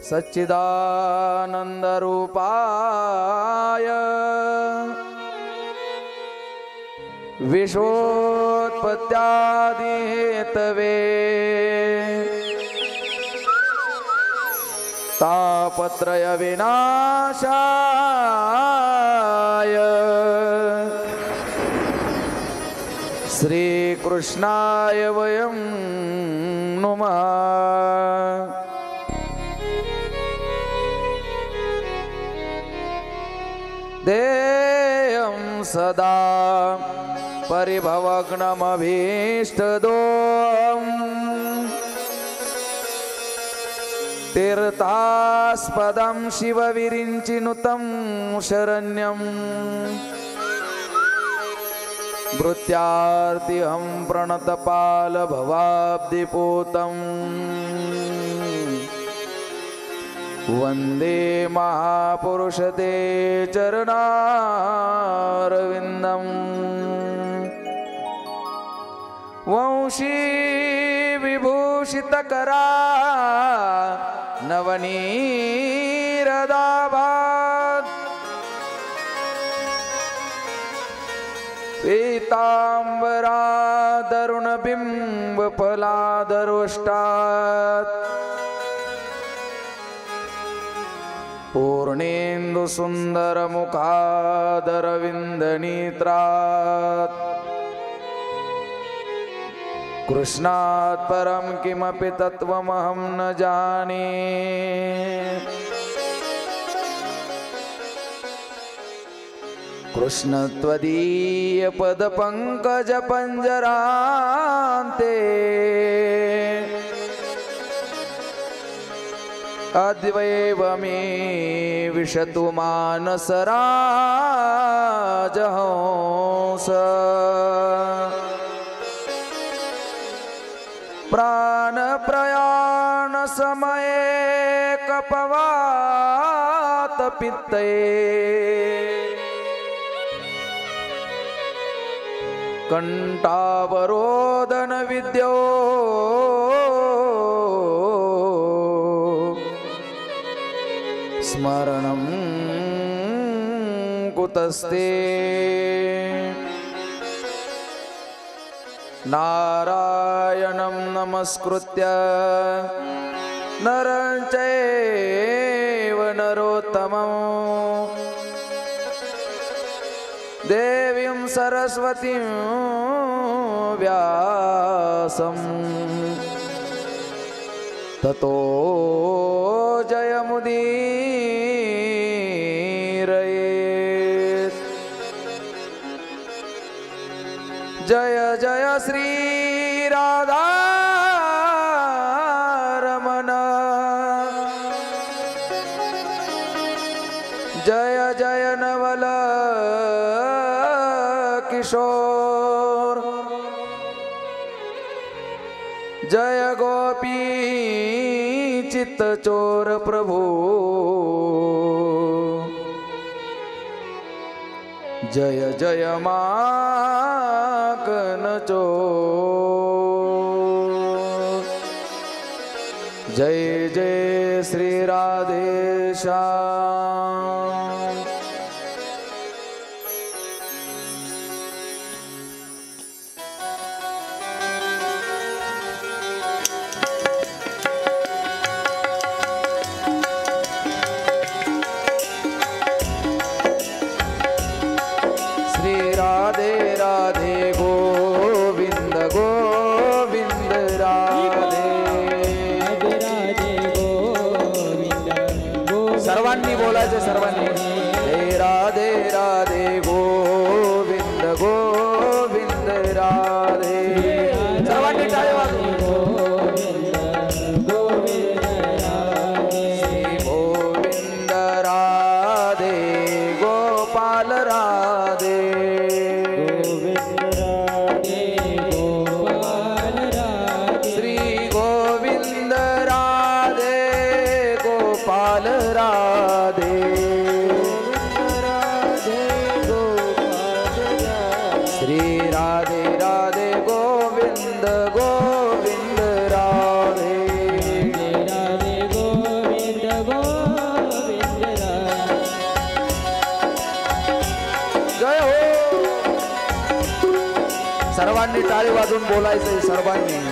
सच्चिदानन्दरूपाय विश्वोत्पत्त्यादिहेतवे तापत्रय विनाशाय श्रीकृष्णाय वयं नुमः। देयं सदा परिभवग्नमभीष्टदोषम् तीर्थास्पदं शिवविरिञ्चिनुतं शरण्यं भृत्यार्तिहं प्रणतपालभवाब्धिपूतम् वन्दे महापुरुषते चरणारविन्दम्। वंशी विभूषितकरा नवनीरदाभात् पीताम्बरा दरुणबिम्बफलादरोष्टात् पूर्णेन्दुसुन्दरमुखादरविन्दनेत्रात् कृष्णात् परं किमपि तत्त्वमहं न जाने। कृष्ण त्वदीयपदपङ्कजपञ्जरान्ते अद्वैव मे विशतु मानसराजहंस। प्राणप्रयाण समये कपवातपित्ते कंठावरोदन विद्यो स्मरणं कुतस्ते। नारायणं नमस्कृत्य नरं चैव नरोत्तमं देवीं सरस्वतीं व्यासं ततो जयमुदीरयेत्। जय जय श्री राधा रमण, जय जय नवल किशोर, जय गोपी चित्तचोर प्रभु, जय जय माखनचोर। जय जय श्री राधेश्याम। राधे राधे गोविंद गोविंद राधे राधे गोविंद गोविंद। सर्वांनी बोलायचं, सर्वांनी हे राधे राधे गोविंद गोविंद राधे। सर्वांनी टाळ्या वाजवा। गोविंद गोविंद राधे गोपाल राधे। सर्वांनी टाळी वाजून बोलायचंय सर्वांनी.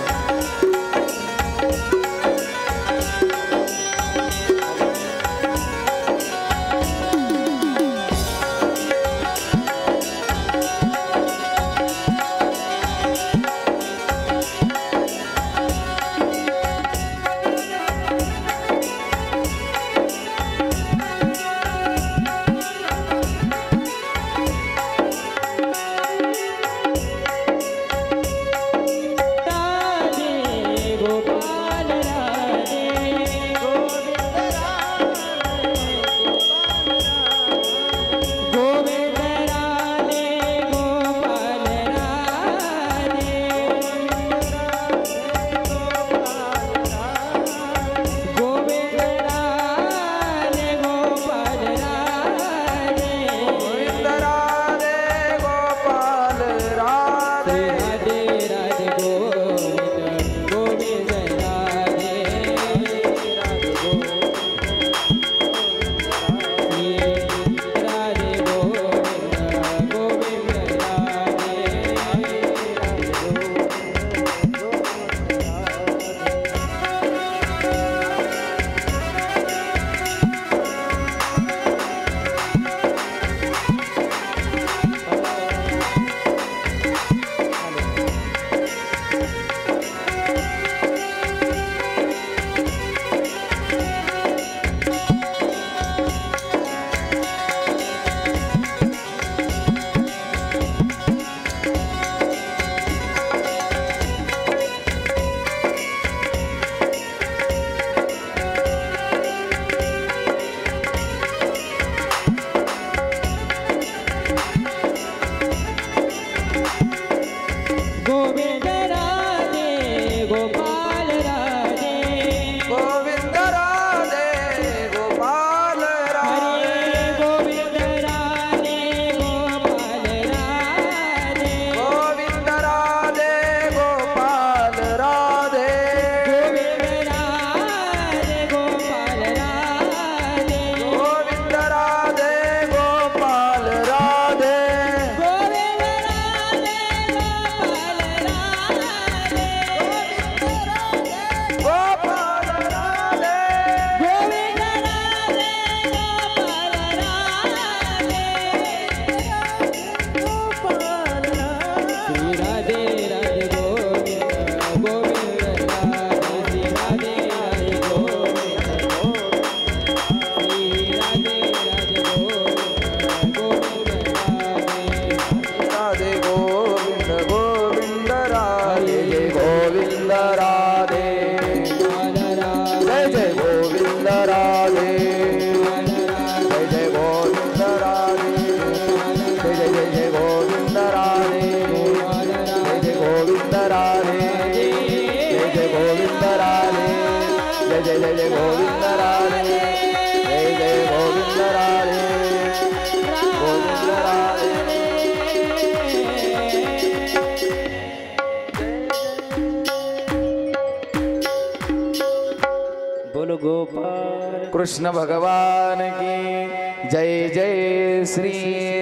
कृष्ण भगवान की जय जय श्री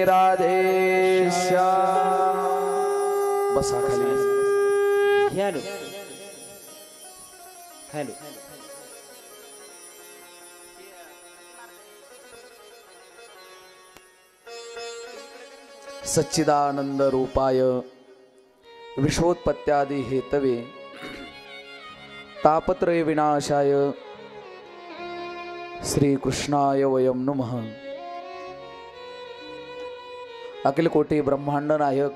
राधेश्याम. बसा खाली. Hello hello. सच्चिदानंद रूपाय विश्वोत्पत्त्यादि हेतवे तापत्रय विनाशाय श्री कृष्णाय वयम नमः. अखिल कोटी ब्रह्मांड नायक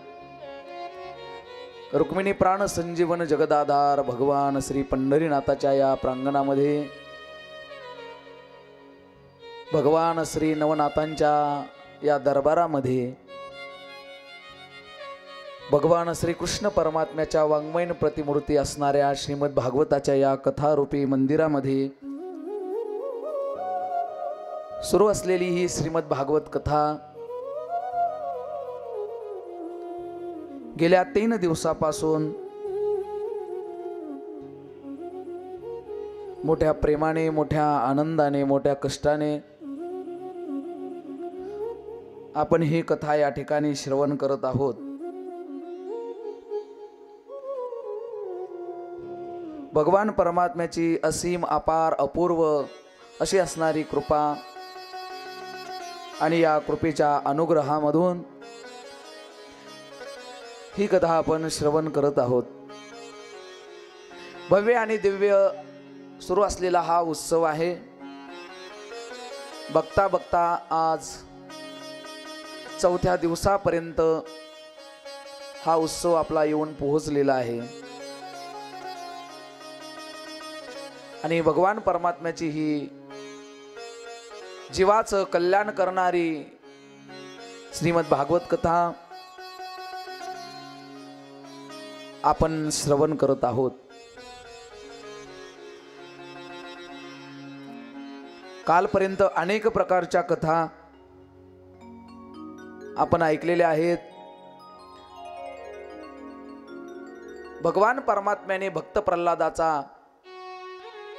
रुक्मिणी प्राण संजीवन जगदाधार भगवान श्री पंढरीनाथाच्या या प्रांगणामध्ये भगवान श्री नवनाथांच्या या दरबारामध्ये भगवान श्री कृष्ण परमात्म्याच्या वाङ्मयीन प्रतिमूर्ती असणाऱ्या श्रीमद भागवताच्या या कथारूपी मंदिरामध्ये सुरू असलेली ही श्रीमद भागवत कथा गेल्या 3 दिवसापासून मोठ्या प्रेमाने, मोठ्या आनंदाने, मोठ्या कष्टाने आपण ही कथा या ठिकाणी श्रवण करत आहोत. भगवान परमात्म्याची असीम अपार अपूर्व अशी असणारी कृपा आणि या कृपेच्या अनुग्रहामधून ही कथा आपण श्रवण करत आहोत। भव्य आणि दिव्य सुरू असलेला हा उत्सव आहे। बघता बघता आज चौथ्या दिवसापर्यंत हा उत्सव आपला येऊन पोहोचलेला आहे आणि भगवान परमात्म्याची ही जीवाचं कल्याण करणारी श्रीमद भागवत कथा आपण श्रवण करत आहोत। कालपर्यंत अनेक प्रकारच्या कथा आपण ऐकलेल्या आहेत। भगवान परमात्म्याने भक्त प्रल्हादाचा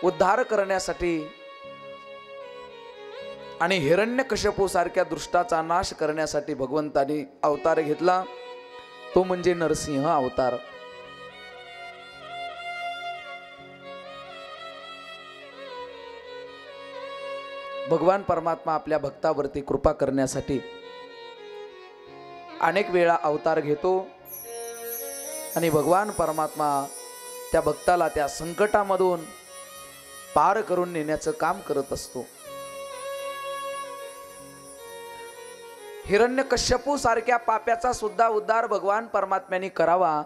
उद्धार करण्यासाठी आणि हिरण्यकश्यपू सारख्या दुष्टाचा नाश करण्यासाठी भगवंताने अवतार घेतला, तो म्हणजे नरसिंह अवतार। भगवान परमात्मा आपल्या भक्तावरती कृपा करण्यासाठी अनेक वेळा अवतार घेतो आणि भगवान परमात्मा त्या भक्ताला त्या संकटामधून पार करून नेण्याचं काम करत असतो। हिरण्यकश्यपू सारख्या पाप्याचा सुद्धा उद्धार भगवान परमात्म्याने करावा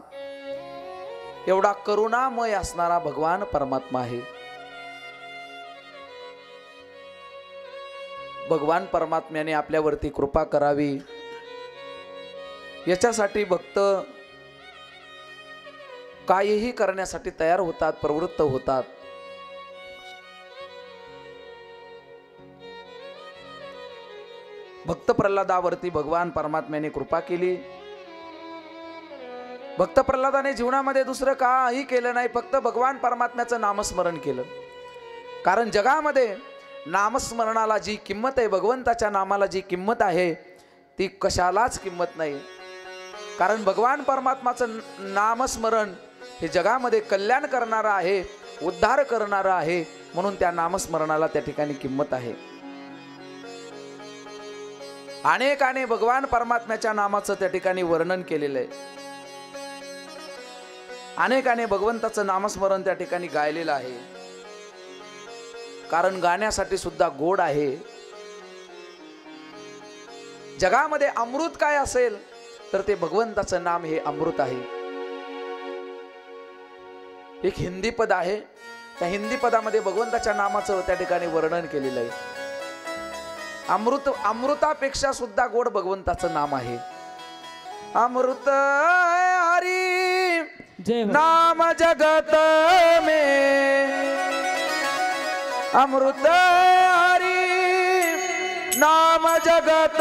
एवढा करुणामय असणारा भगवान परमात्मा आहे। भगवान परमात्म्याने आपल्यावरती कृपा करावी याच्यासाठी भक्त काहीही करण्यासाठी तयार होतात, प्रवृत्त होतात। भक्त प्रल्हादावरती भगवान परमात्म्याने कृपा केली। भक्त प्रल्हादाने जीवनामध्ये दुसरं काही केलं नाही, फक्त भगवान परमात्म्याचं नामस्मरण केलं। कारण जगामध्ये नामस्मरणाला जी किंमत आहे, भगवंताच्या नामाला जी किंमत आहे, ती कशालाच किंमत नाही। कारण भगवान परमात्माचं नामस्मरण हे जगामध्ये कल्याण करणारं आहे, उद्धार करणारं आहे, म्हणून त्या नामस्मरणाला त्या ठिकाणी किंमत आहे। अनेकाने भगवान परमात्म्याच्या नामाचं त्या ठिकाणी वर्णन केलेलं आहे। अनेकाने भगवंताचं नामस्मरण त्या ठिकाणी गायलेलं आहे, कारण गाण्यासाठी सुद्धा गोड आहे। जगामध्ये अमृत काय असेल तर ते भगवंताचं नाम हे अमृत आहे। एक हिंदी पद आहे, त्या हिंदी पदामध्ये भगवंताच्या नामाचं त्या ठिकाणी वर्णन केलेलं आहे। अमृतापेक्षा सुद्धा गोड भगवंताचं नाम आहे। अमृत हरी नाम जगत में, अमृत हरी नाम जगत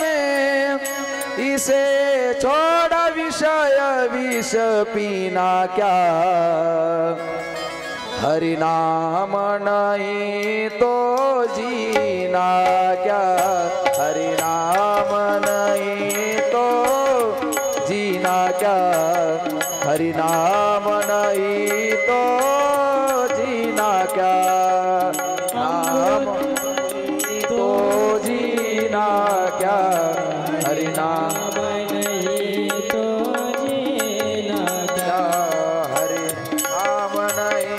में, इसे छोड़ विषय विष पीना क्या, हरि नाम नहीं तो जीना क्या, हरि नाम नहीं तो जीना क्या, हरि नाम नहीं तो जीना क्या, नाम नहीं तो जीना क्या, हरि नाम नहीं तो जीना क्या, हरि नाम नहीं।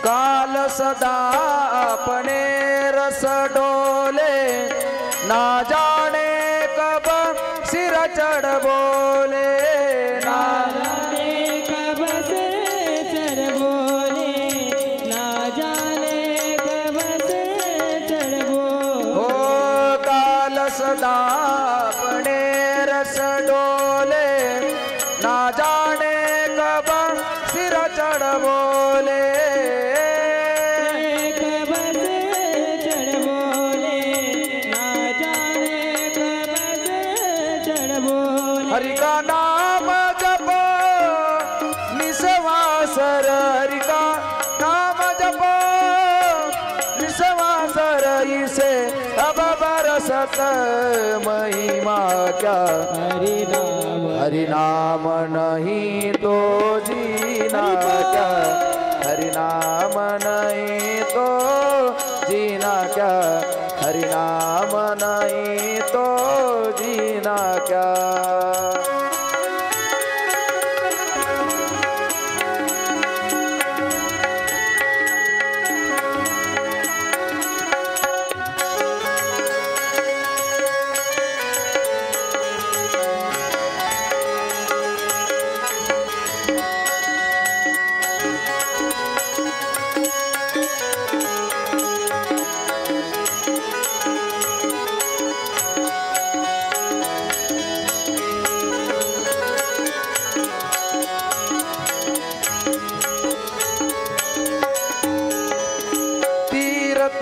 काल सदा अपने रस डोले, ना जाने कब सिर चढ़ बोले, ना जाने कब सिर चढ़ बोले, ना जाने कब सिर चढ़ बोले। हो काल सदा अपने रस डोले, ना जाने कब सिर चढ़ बोले, महिमा क्या, हरि नाम नहीं तो जीना क्या, हरि नाम नहीं तो जीना क्या, हरि नाम नहीं तो जीना क्या।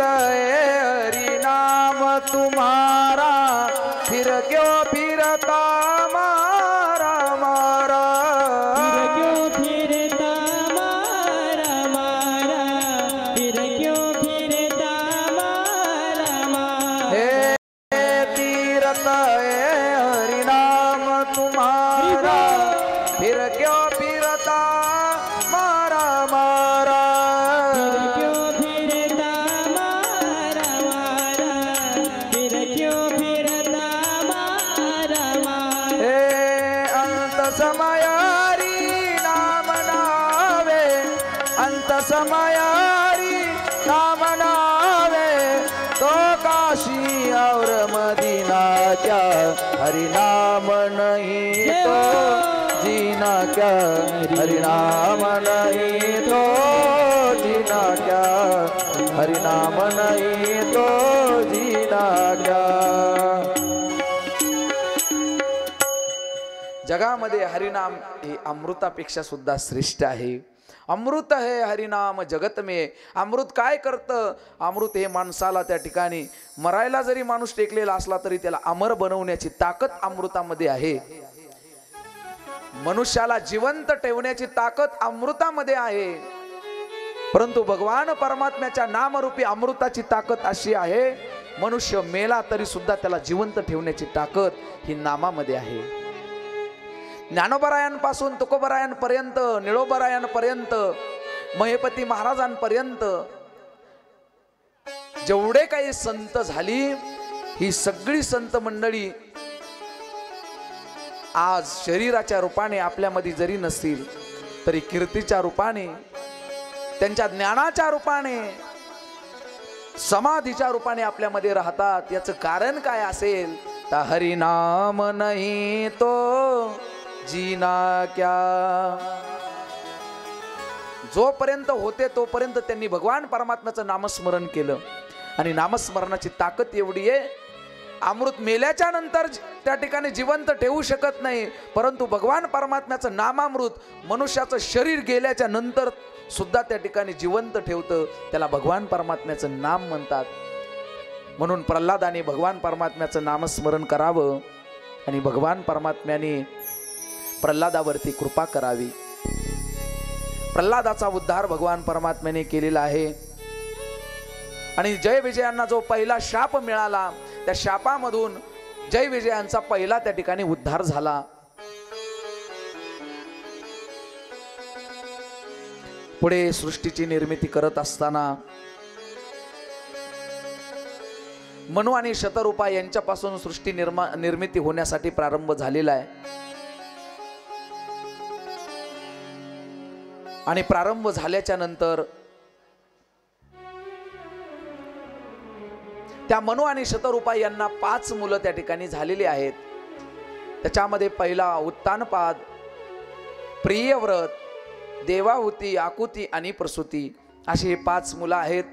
हरि नाम तुम्हारा फिर क्यों फिरता मारा मारा, फिर क्यों फिरता मारा मारा, फिर क्यों फिरता मारा मारा। हे तीरथ हरि नाम तुम्हारा फिर क्यों फिरता मारा मारा, समयारी नाम नावे, अंत समयारी नाम नावे, तो काशी और मदीना क्या, हरि नाम नहीं तो जीना क्या, हरि नाम नहीं तो जीना क्या, हरि नाम नहीं तो जीना क्या। जगामध्ये हरिनाम हे अमृतापेक्षा सुद्धा श्रेष्ठ आहे। अमृत है हरिनाम जगत में। अमृत काय करतं? अमृत हे माणसाला त्या ठिकाणी मरायला जरी माणूस टेकलेला असला तरी त्याला अमर बनवण्याची ताकद अमृतामध्ये आहे। मनुष्याला जिवंत ठेवण्याची ताकद अमृतामध्ये आहे। परंतु भगवान परमात्म्याच्या नामरूपी अमृताची ताकद अशी आहे, मनुष्य मेला तरी सुद्धा त्याला जिवंत ठेवण्याची ताकद ही नामामध्ये आहे। ज्ञानोबरायांपासून तुकोबरायांपर्यंत, निळोबरायांपर्यंत, महेपती महाराजांपर्यंत जेवढे काही संत झाली, ही सगळी संत मंडळी आज शरीराच्या रूपाने आपल्यामध्ये जरी नसतील तरी कीर्तीच्या रूपाने, त्यांच्या ज्ञानाच्या रूपाने, समाधीच्या रूपाने आपल्यामध्ये राहतात। याचं कारण काय असेल तर हरि नाम नहीं तो जीना क्या। जोपर्यंत होते तोपर्यंत त्यांनी भगवान परमात्म्याचं नामस्मरण केलं आणि नामस्मरणाची ताकद एवढी आहे, अमृत मेल्याच्या नंतर त्या ठिकाणी जिवंत ठेवू शकत नाही, परंतु भगवान परमात्म्याचं नामामृत मनुष्याचं शरीर गेल्याच्या नंतर सुद्धा त्या ठिकाणी जिवंत ठेवतं। त्याला भगवान परमात्म्याचं नाम म्हणतात। म्हणून प्रल्हादाने भगवान परमात्म्याचं नामस्मरण करावं आणि भगवान परमात्म्याने प्रल्हादावरती कृपा करावी। प्रल्हादाचा उद्धार भगवान परमात्म्याने केलेला आहे आणि जय विजयांना जो पहिला शाप मिळाला, त्या शापामधून जय विजयांचा पहिला त्या ठिकाणी उद्धार झाला। पुढे सृष्टीची निर्मिती करत असताना मनु आणि शतरूपा यांच्यापासून सृष्टी निर्मिती होण्यासाठी प्रारंभ झालेला आहे आणि प्रारंभ झाल्याच्या नंतर त्या मनु आणि शतरूपा यांना 5 मुलं त्या ठिकाणी झालेली आहेत। त्याच्यामध्ये पहिला उत्तानपाद, प्रियव्रत, देवाहुती, आकुती आणि प्रसूती अशी हे 5 मुलं आहेत।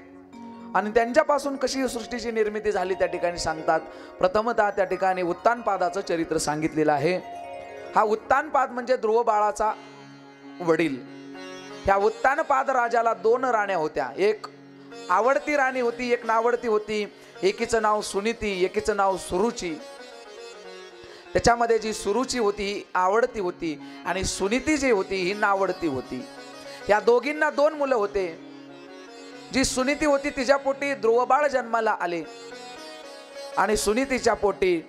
आणि त्यांच्यापासून कशी सृष्टीची निर्मिती झाली त्या ठिकाणी सांगतात। प्रथमतः त्या ठिकाणी उत्तानपादाचं चरित्र सांगितलेलं आहे। हा उत्तानपाद म्हणजे ध्रुव बाळाचा वडील। ह्या उत्तानपाद राजाला 2 राण्या होत्या, एक आवडती राणी होती, एक नावडती होती। एकीचं नाव सुनीती, एकीचं नाव सुरुची। त्याच्यामध्ये जी सुरुची होती ही आवडती होती आणि सुनीती जी होती ही नावडती होती। या दोघींना 2 मुलं होते। जी सुनीती होती तिच्या पोटी ध्रुवबाळ जन्माला आले आणि सुनीतीच्या पोटी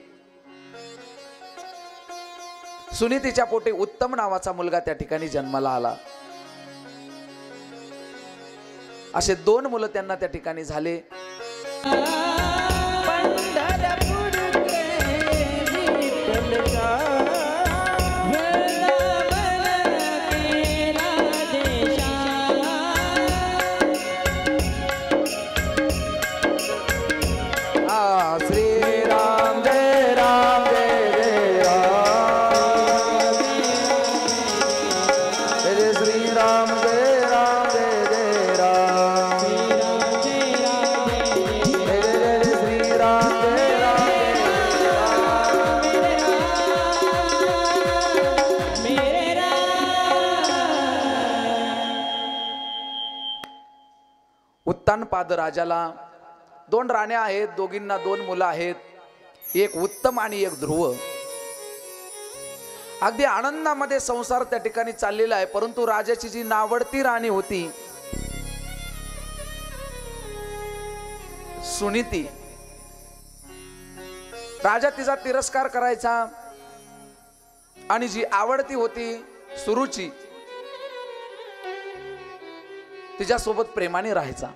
सुनीतीच्या पोटी उत्तम नावाचा मुलगा त्या ठिकाणी जन्माला आला. असे 2 मुलं त्यांना त्या ठिकाणी झाले. श्रीराम जय राम जय जय राम, जय श्रीराम जय राम जय जय राम, जय जय श्रीराम जय राम जय उत्तानपाद राजाला 2 राण्या आहेत, दोघींना 2 मुलं आहेत, एक उत्तम आणि एक ध्रुव. अगदी आनंदामध्ये संसार त्या ठिकाणी चाललेला आहे. परंतु राजाची जी नावडती राणी होती सुनीती, राजा तिचा तिरस्कार करायचा आणि जी आवडती होती सुरुची तिच्यासोबत प्रेमाने राहायचा.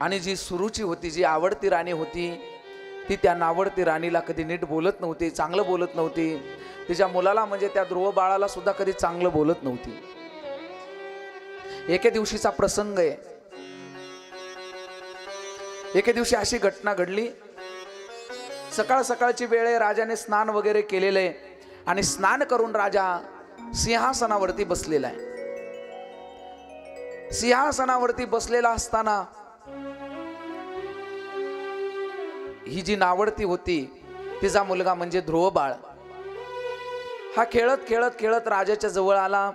आणि जी सुरुची होती, जी आवडती राणी होती, ती त्या नावडती राणीला कधी नीट बोलत नव्हती, चांगलं बोलत नव्हती. तिच्या मुलाला म्हणजे त्या ध्रुव बाळाला सुद्धा कधी चांगलं बोलत नव्हती. एके दिवशीचा प्रसंग आहे. एके दिवशी अशी घटना घडली. सकाळ सकाळची वेळ आहे, राजाने स्नान वगैरे केलेलं आहे आणि स्नान करून राजा सिंहासनावरती बसलेला आहे. सिंहासनावरती बसलेला असताना ही जी नावडती होती तिचा मुलगा म्हणजे ध्रुव बाळ हा खेळत खेळत खेळत राजाच्या जवळ आला.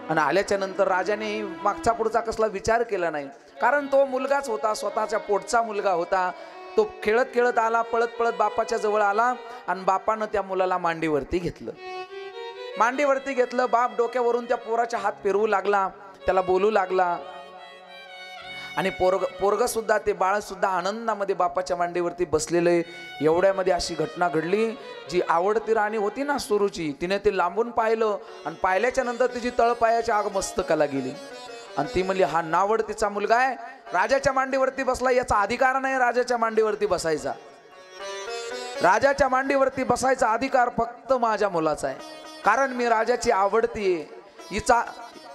आणि आल्याच्या नंतर राजाने मागचा पुढचा कसला विचार केला नाही, कारण तो मुलगाच होता, स्वतःच्या पोटचा मुलगा होता. तो खेळत खेळत आला, पळत पळत बापाच्या जवळ आला आणि बापानं त्या मुलाला मांडीवरती घेतलं. मांडीवरती घेतलं. बाप डोक्यावरून त्या पोराच्या हात फिरवू लागला, त्याला बोलू लागला. आणि पोरग सुद्धा, ते बाळ सुद्धा आनंदामध्ये बापाच्या मांडीवरती बसलेलं आहे. एवढ्यामध्ये अशी घटना घडली. जी आवडती राणी होती ना सुरुची, तिने ते लांबून पाहिलं आणि पाहिल्याच्या नंतर तिची तळपायाच्या आग मस्तकाला गेली. आणि ती म्हणली, हा नावडतीचा मुलगा आहे, राजाच्या मांडीवरती बसला, याचा अधिकार नाही राजाच्या मांडीवरती बसायचा. राजाच्या मांडीवरती बसायचा अधिकार फक्त माझ्या मुलाचा आहे, कारण मी राजाची आवडती आहे.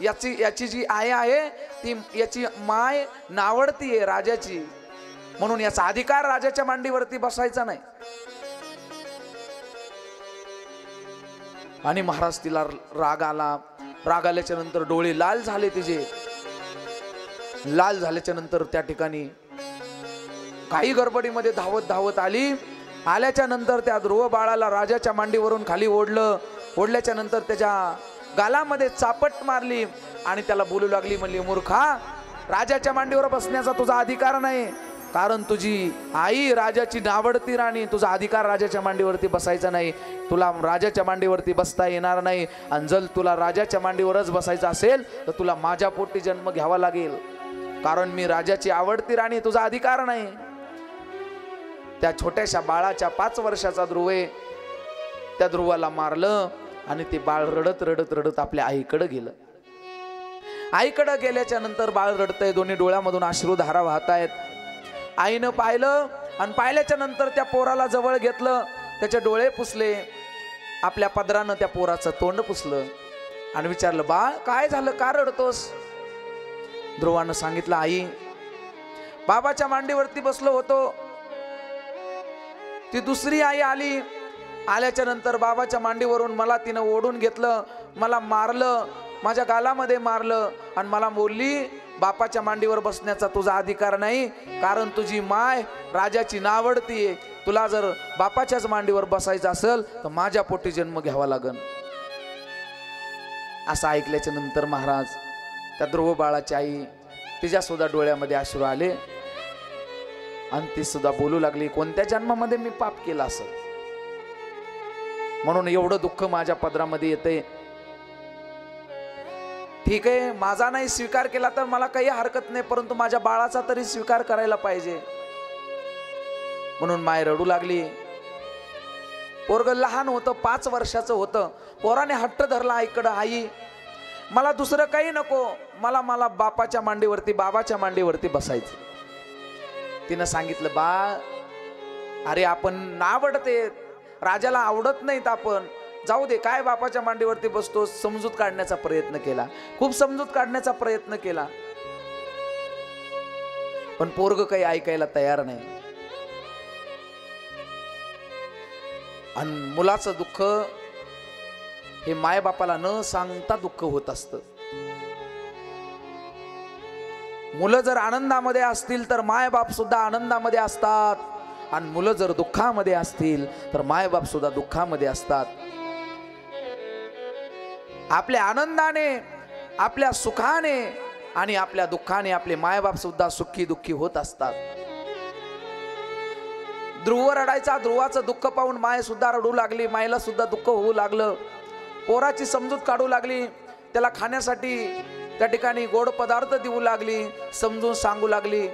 याची जी आई आहे ती याची माय नावडती आहे राजाची, म्हणून याचा अधिकार राजाच्या मांडीवरती बसायचा नाही. आणि महाराज तिला राग आला. राग आल्याच्या नंतर डोळे लाल झाले तिचे. लाल झाल्याच्या नंतर त्या ठिकाणी काही गडबडीमध्ये धावत धावत आली. आल्याच्या नंतर त्या ध्रुव बाळाला राजाच्या मांडीवरून खाली ओढलं. ओढल्याच्या नंतर त्याच्या गालामध्ये चापट मारली आणि त्याला बोलू लागली, म्हणली, मूर्खा, राजाच्या मांडीवर बसण्याचा तुझा अधिकार नाही, कारण तुझी आई राजाची नावडती राणी, तुझा अधिकार राजाच्या मांडीवरती बसायचा नाही. तुला राजाच्या मांडीवरती बसता येणार नाही. आणि जर तुला राजाच्या मांडीवरच बसायचं असेल तर तुला माझ्या पोटी जन्म घ्यावा लागेल, कारण मी राजाची आवडती राणी, तुझा अधिकार नाही. त्या छोट्याशा बाळाच्या 5 वर्षाचा ध्रुव त्या ध्रुवाला मारलं आणि ते बाळ रडत रडत रडत आपल्या आईकडे गेलं. आईकडे गेल्याच्या नंतर बाळ रडतंय, दोन्ही डोळ्यामधून अश्रुधारा वाहत आहेत. आईनं पाहिलं आणि पाहिल्याच्या नंतर त्या पोराला जवळ घेतलं, त्याचे डोळे पुसले, आपल्या पदरानं त्या पोराचं तोंड पुसलं आणि विचारलं, बाळ काय झालं, का रडतोस? ध्रुवानं सांगितलं, आई, बाबाच्या मांडीवरती बसलो होतो, ती दुसरी आई आली. आल्याच्या नंतर बाबाच्या मांडीवरून मला तिनं ओढून घेतलं, मला मारलं, माझ्या गालामध्ये मारलं आणि मला बोलली, बापाच्या मांडीवर बसण्याचा तुझा अधिकार नाही, कारण तुझी माय राजाची नावडती आहे. तुला जर बापाच्याच मांडीवर बसायचं असेल तर माझ्या पोटी जन्म घ्यावा लागन. असं ऐकल्याच्या नंतर महाराज त्या ध्रुव बाळाची आई, तिच्या सुद्धा डोळ्यामध्ये अश्रू आले आणि ती सुद्धा बोलू लागली, कोणत्या जन्मामध्ये मी पाप केला असेल म्हणून एवढं दुःख माझ्या पदरामध्ये येते. ठीक आहे, माझा नाही स्वीकार केला तर मला काही हरकत नाही, परंतु माझ्या बाळाचा तरी स्वीकार करायला पाहिजे. म्हणून माय रडू लागली. पोरग लहान होतं, 5 वर्षाचं होतं. पोराने हट्ट धरला आईकडं, आई मला दुसरं काही नको, मला बापाच्या मांडीवरती, बाबाच्या मांडीवरती बसायचं. तिनं सांगितलं, बा अरे आपण आवडते, राजाला आवडत नाहीत, आपण जाऊ दे, काय बापाच्या मांडीवरती बसतो. समजूत काढण्याचा प्रयत्न केला, खूप समजूत काढण्याचा प्रयत्न केला, पण पोरग काही ऐकायला तयार नाही. आणि मुलाचं दुःख हे मायबापाला न सांगता दुःख होत असतं. मुलं जर आनंदामध्ये असतील तर मायबाप सुद्धा आनंदामध्ये असतात, आणि मुलं जर दुःखामध्ये असतील तर मायबाप सुद्धा दुःखामध्ये असतात. आपल्या आनंदाने, आपल्या सुखाने आणि आपल्या दुःखाने आपले मायबाप सुद्धा सुखी दुःखी होत असतात. ध्रुव रडायचा, ध्रुवाचं दुःख पाहून माय सुद्धा रडू लागली, मायला सुद्धा दुःख होऊ लागलं. पोराची समजूत काढू लागली, त्याला खाण्यासाठी त्या ठिकाणी गोड पदार्थ देऊ लागली, समजून सांगू लागली,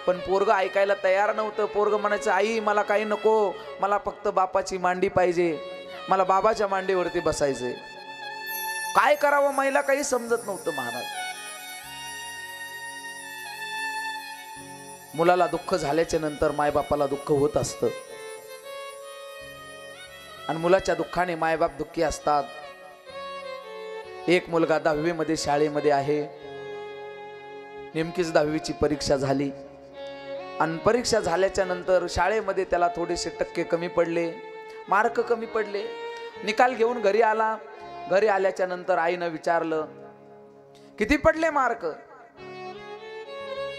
पण पोरग ऐकायला तयार नव्हतं. पोरग म्हणायचं, आई मला काही नको, मला फक्त बापाची मांडी पाहिजे, मला बाबाच्या मांडीवरती बसायचंय. काय करावं माईला काही समजत नव्हतं. महाराज, मुलाला दुःख झाल्याच्या नंतर मायबापाला दुःख होत असतं, आणि मुलाच्या दुःखाने मायबाप दुःखी असतात. एक मुलगा 10वी मध्ये शाळेमध्ये आहे, नेमकीच 10वीची परीक्षा झाली, आणि परीक्षा झाल्याच्या नंतर शाळेमध्ये त्याला थोडेसे टक्के कमी पडले, मार्क कमी पडले. निकाल घेऊन घरी आला. घरी आल्याच्या नंतर आईनं विचारलं, किती पडले मार्क?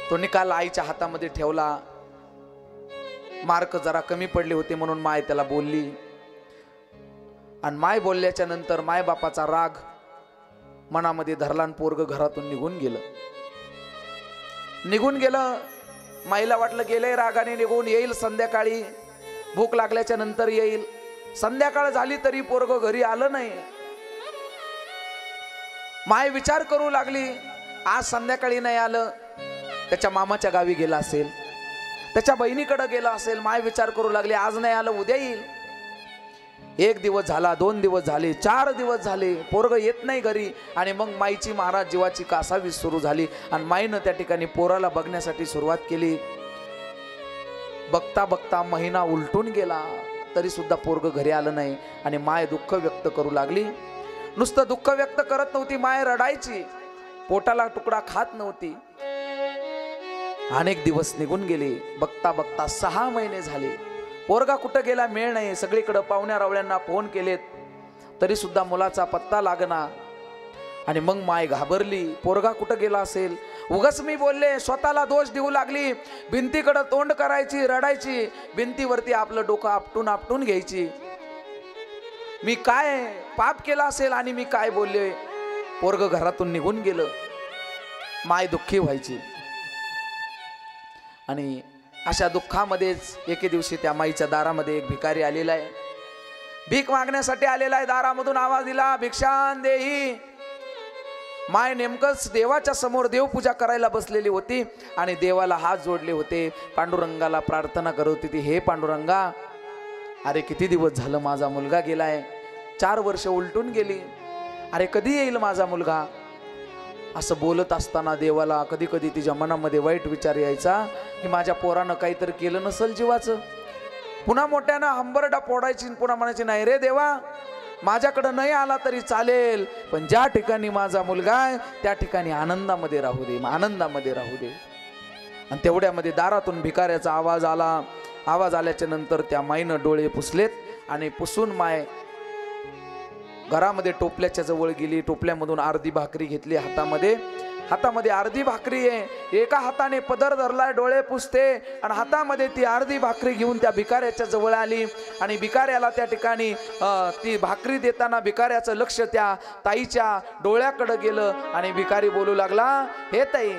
तो निकाल आईच्या हातामध्ये ठेवला. मार्क जरा कमी पडले होते म्हणून माय त्याला बोलली, आणि माय बोलल्याच्या नंतर माय बापाचा राग मनामध्ये धरला, आणि पोरग घरातून निघून गेलं. माईला वाटलं गेले रागाने निघून, येईल संध्याकाळी, भूक लागल्याच्या नंतर येईल. संध्याकाळ झाली तरी पोरग घरी आलं नाही. माय विचार करू लागली, आज संध्याकाळी नाही आलं, त्याच्या मामाच्या गावी गेला असेल, त्याच्या बहिणीकडे गेला असेल. माय विचार करू लागली, आज नाही आलं, उद्या येईल. 1 दिवस झाला, 2 दिवस झाले, 4 दिवस झाले, पोरग येत नाही घरी. आणि मग माईची महाराज जीवाची कासावीस सुरू झाली, आणि माईनं त्या ठिकाणी पोराला बघण्यासाठी सुरुवात केली. बघता बघता महिना उलटून गेला, तरी सुद्धा पोरग घरी आलं नाही, आणि माय दुःख व्यक्त करू लागली. नुसतं दुःख व्यक्त करत नव्हती, माय रडायची, पोटाला तुकडा खात नव्हती. अनेक दिवस निघून गेले. बघता बघता 6 महिने झाले. पोरगा कुठं गेला मेळ नाही. सगळीकडे पाहुण्या रावळ्यांना फोन केलेत, तरी सुद्धा मुलाचा पत्ता लागना. आणि मग माय घाबरली, पोरगा कुठं गेला असेल. उगाच मी बोलले, स्वतःला दोष देऊ लागली. भिंतीकडे तोंड करायची, रडायची, भिंतीवरती आपलं डोकं आपटून आपटून घ्यायची. मी काय पाप केला असेल आणि मी काय बोलले. पोरग घरातून निघून गेलं. माय दुःखी व्हायची. आणि अशा दुःखामध्येच एके दिवशी त्या माईच्या दारामध्ये एक भिकारी आलेला आहे, भीक मागण्यासाठी आलेला आहे. दारामधून आवाज दिला, भिक्षान देही. माय नेमकंच देवाच्या समोर देवपूजा करायला बसलेली होती, आणि देवाला हात जोडले होते, पांडुरंगाला प्रार्थना करत होती. हे पांडुरंगा, अरे किती दिवस झालं माझा मुलगा गेलाय, 4 वर्ष उलटून गेली, अरे कधी येईल माझा मुलगा. असं बोलत असताना देवाला कधी कधी तिच्या मनामध्ये वाईट विचार यायचा की माझ्या पोरानं काहीतरी केलं नसेल जीवाचं. पुन्हा मोठ्यानं हंबरडा फोडायची, पुन्हा म्हणायची, नाही रे देवा, माझ्याकडं नाही आला तरी चालेल, पण ज्या ठिकाणी माझा मुलगा आहे त्या ठिकाणी आनंदामध्ये राहू दे, आनंदामध्ये राहू दे. आणि तेवढ्यामध्ये दारातून भिकाऱ्याचा आवाज आला. आवाज आल्याच्या नंतर त्या माईनं डोळे पुसलेत, आणि पुसून माय घरामध्ये टोपल्याच्या जवळ गेली. टोपल्यामधून अर्धी भाकरी घेतली हातामध्ये अर्धी भाकरी आहे. एका हाताने पदर धरलाय, डोळे पुसते, आणि हातामध्ये ती अर्धी भाकरी घेऊन त्या भिकाऱ्याच्या जवळ आली. आणि भिकाऱ्याला त्या ठिकाणी ती भाकरी देताना भिकाऱ्याचं लक्ष त्या ताईच्या डोळ्याकडे गेलं, आणि भिकारी बोलू लागला, हे ताई,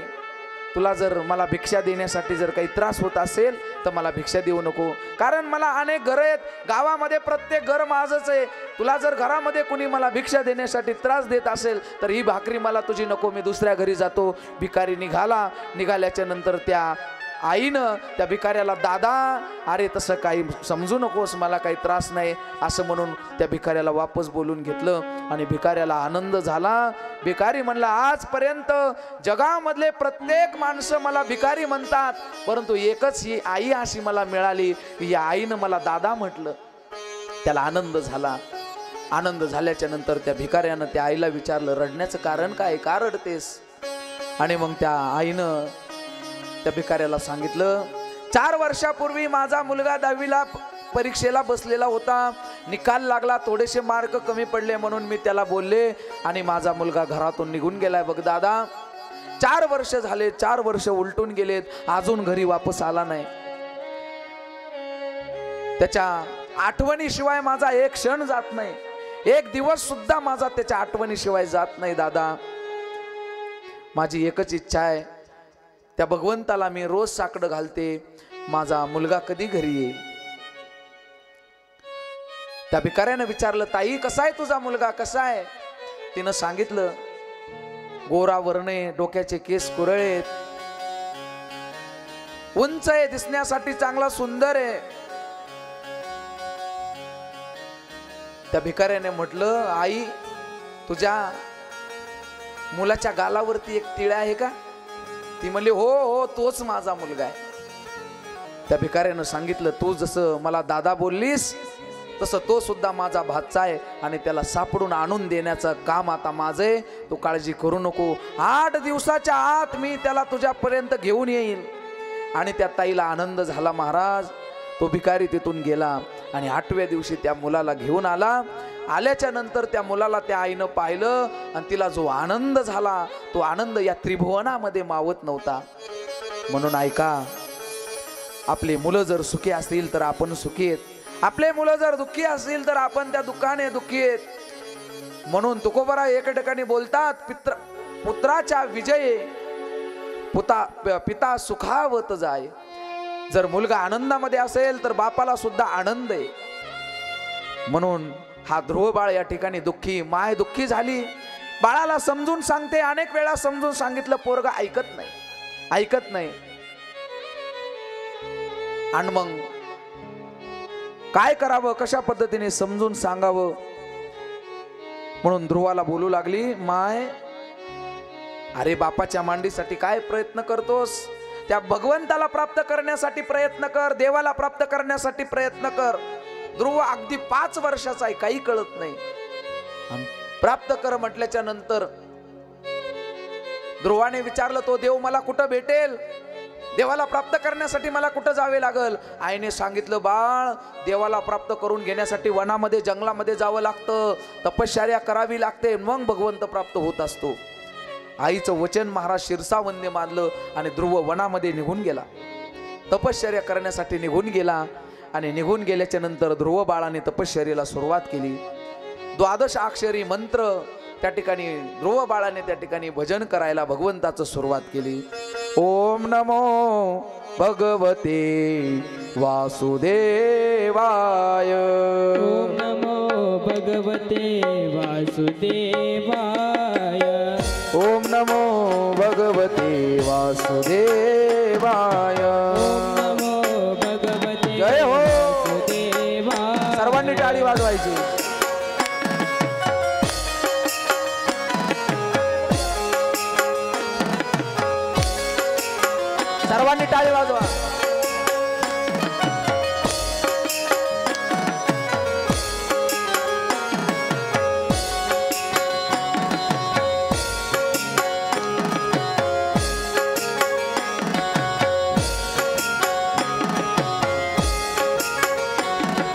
तुला जर मला भिक्षा देण्यासाठी जर काही त्रास होत असेल तर मला भिक्षा देऊ नको, कारण मला अनेक घरं आहेत, गावामध्ये प्रत्येक घर माझंच आहे. तुला जर घरामध्ये कुणी मला भिक्षा देण्यासाठी त्रास देत असेल तर ही भाकरी मला तुझी नको, मी दुसऱ्या घरी जातो. भिकारी निघाल्याच्या नंतर त्या आईनं त्या भिकाऱ्याला, दादा अरे तसं काही समजू नकोस, मला काही त्रास नाही असं म्हणून त्या भिकाऱ्याला वापस बोलून घेतलं. आणि भिकाऱ्याला आनंद झाला. भिकारी म्हणला, आजपर्यंत जगामधले प्रत्येक माणसं मला भिकारी म्हणतात, परंतु एकच ही आई अशी मला मिळाली, या आईनं मला दादा म्हटलं. त्याला आनंद झाला. आनंद झाल्याच्या नंतर त्या भिकाऱ्यानं त्या आईला विचारलं, रडण्याचं कारण काय, का रडतेस? आणि मग त्या आईनं त्या भिकाऱ्याला सांगितलं, 4 वर्षापूर्वी माझा मुलगा 10वीला परीक्षेला बसलेला होता, निकाल लागला, थोडेसे मार्क कमी पडले म्हणून मी त्याला बोलले आणि माझा मुलगा घरातून निघून गेलाय बघ दादा. 4 वर्ष झाले, 4 वर्ष उलटून गेलेत, अजून घरी वापस आला नाही. त्याच्या आठवणीशिवाय माझा एक क्षण जात नाही, एक दिवस सुद्धा माझा त्याच्या आठवणीशिवाय जात नाही दादा. माझी एकच इच्छा आहे, त्या भगवंताला मी रोज साकडं घालते, माझा मुलगा कधी घरी येईल? त्या भिकाऱ्यानं विचारलं, ताई कसा आहे तुझा मुलगा, कसा आहे? तिनं सांगितलं, गोरा वर्णे, डोक्याचे केस कुरळेत, उंच आहे, दिसण्यासाठी चांगला सुंदर आहे. त्या भिकाऱ्याने म्हटलं, आई तुझ्या मुलाच्या गालावरती एक तिळा आहे का? ती म्हणली, हो हो तोच माझा मुलगा आहे. त्या भिकाऱ्यानं सांगितलं, तू जसं मला दादा बोललीस तसं तो सुद्धा माझा भाचा आहे आणि त्याला सापडून आणून देण्याचं काम आता माझं आहे, तू काळजी करू नको. 8 दिवसाच्या आत मी त्याला तुझ्यापर्यंत घेऊन येईल. आणि त्या ताईला आनंद झाला महाराज. तो भिकारी तिथून गेला आणि 8व्या दिवशी त्या मुलाला घेऊन आला. आल्याच्या नंतर त्या मुलाला त्या आईनं पाहिलं आणि तिला जो आनंद झाला, तो आनंद या त्रिभुवनामध्ये मावत नव्हता. म्हणून ऐका, आपली मुलं जर सुखी असतील तर आपण सुखी आहेत, आपले मुलं जर दुःखी असतील तर आपण त्या दुःखाने दुःखी आहेत. म्हणून तुकोबरा एका ठिकाणी बोलतात, पुत्राच्या विजये पिता सुखावत जाय. जर मुलगा आनंदामध्ये असेल तर बापाला सुद्धा आनंद आहे. म्हणून हा ध्रुव बाळ या ठिकाणी दुःखी, माय दुःखी झाली. बाळाला समजून सांगते, अनेक वेळा समजून सांगितलं, पोरगा ऐकत नाही. आणि मग काय करावं, कशा पद्धतीने समजून सांगावं? म्हणून ध्रुवाला बोलू लागली, माय अरे बापाच्या मांडीसाठी काय प्रयत्न करतोस? त्या भगवंताला प्राप्त करण्यासाठी प्रयत्न कर, देवाला प्राप्त करण्यासाठी प्रयत्न कर. ध्रुव अगदी 5 वर्षाचा आहे, काही कळत नाही. प्राप्त कर म्हटल्याच्या नंतर ध्रुवाने विचारलं, तो देव मला कुठं भेटेल? देवाला प्राप्त करण्यासाठी मला कुठं जावे लागल? आईने सांगितलं, बाळ देवाला प्राप्त करून घेण्यासाठी वनामध्ये, जंगलामध्ये जावं लागतं, तपश्चर्या करावी लागते, मग भगवंत प्राप्त होत असतो. आईचं वचन महाराज शिरसावंदने मानलं आणि ध्रुव वनामध्ये निघून गेला, तपश्चर्या करण्यासाठी निघून गेला. आणि निघून गेल्याच्या नंतर ध्रुव बाळाने तपश्चर्येला सुरुवात केली. 12 अक्षरी मंत्र त्या ठिकाणी ध्रुव बाळाने त्या ठिकाणी भजन करायला भगवंताचं सुरुवात केली. ओम नमो भगवते वासुदेवाय. ओम नमो भगवते वासुदेवाय. ओम नमो भगवते वासुदेवाय. ओम नमो भगवते जय हो. वासुदेवाय. सर्वांनी टाळी वाजवायची. सर्वांनी टाळी वाजवा.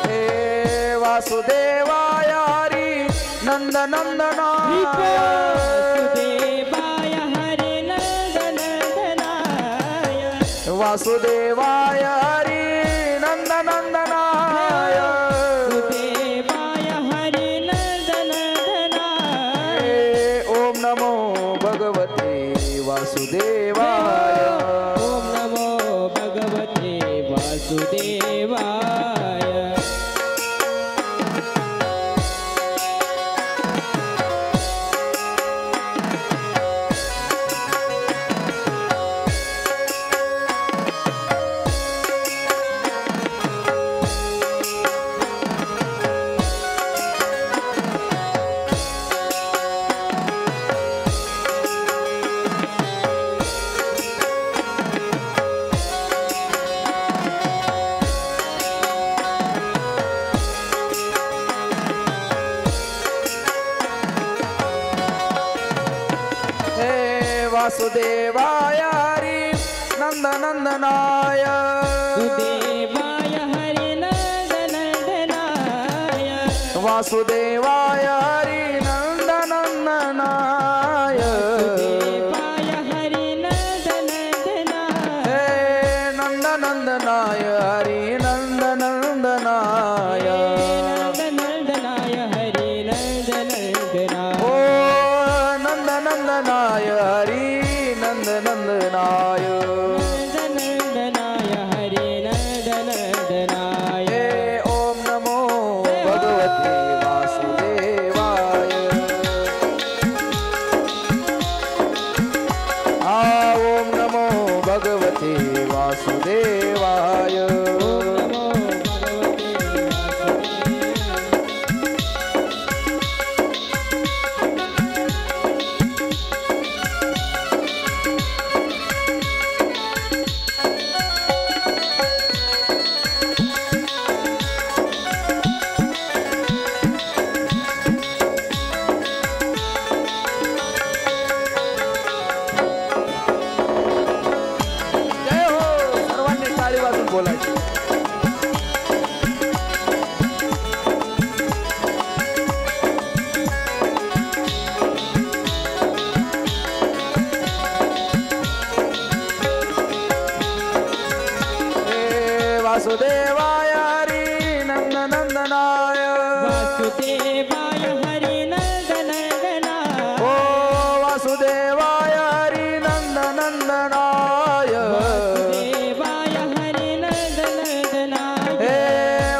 हे वासुदेवाय हरी नंद नंदनाय. वासुदेवाय हरे नंदन नंदनाय. वासुदेवाय हरी नंद नंदनाय. वासुदेवाय हरे नंदन नंदनाय. ओम नमो भगवते वासुदेवाय. ओम नमो भगवते वासुदेवाय. वासुदेवाय हरी नंदनंदनाय सुदेवाय हरी नंदनंदनाय वासुदेवाय हरी नंदनंदनाय सुदेवाय हरी नंदनंदनाय हे नंदनंदनाय हरी नंदनंदनाय नंदनंदनाय हरी नंदनंदनाय ओ नंदनंदनाय हरी नंदनंदनाय नंदनंदनाय हरी नंदनंदनाय हे ओम नमो भगवते वासुदेवाय ओम नमो भगवते वासुदेवाय नमो भगवते जय हो सर्वांनी टाळी वाजून बोलायचं हे वासुदेवाय हरी नंदनंदनाय वासुदेवाय हरी नंदनंदनाय ओ वासुदेवाय हरी नंदनंदनाय वासुदेवाय हरी नंदनंदनाय हे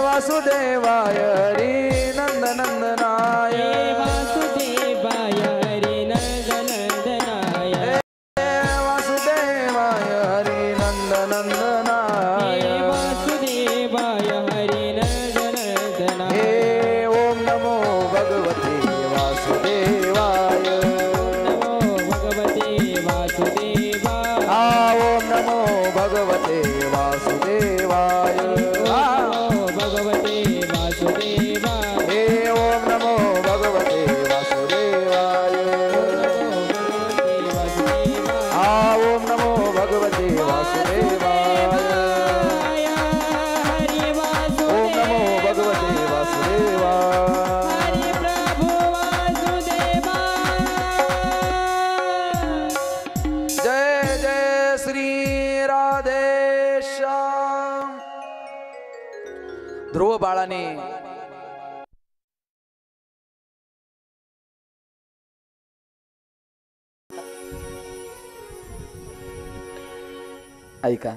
वासुदेवाय हरी नंदनंदनाय वासुदेवाय हरी नंदनंदनाय हे वासुदेवाय हरी नंदनंदनाय वासुदेवाय हरी नंदनंदनाय हे ओम नमो भगवते वासुदेवाय नमो भगवते वासुदेवाय ओम नमो भगवते वासुदेवाय नमो भगवते वासुदेवाय हे ओम नमो भगवते वासुदेवाय ओम नमो भगवते वासुदेवाय हरि ओम नमो भगवते वासुदेवाय हरि प्रभु वासुदेवाय जय जय श्री राधेश्याम ध्रुव बाळाने ऐका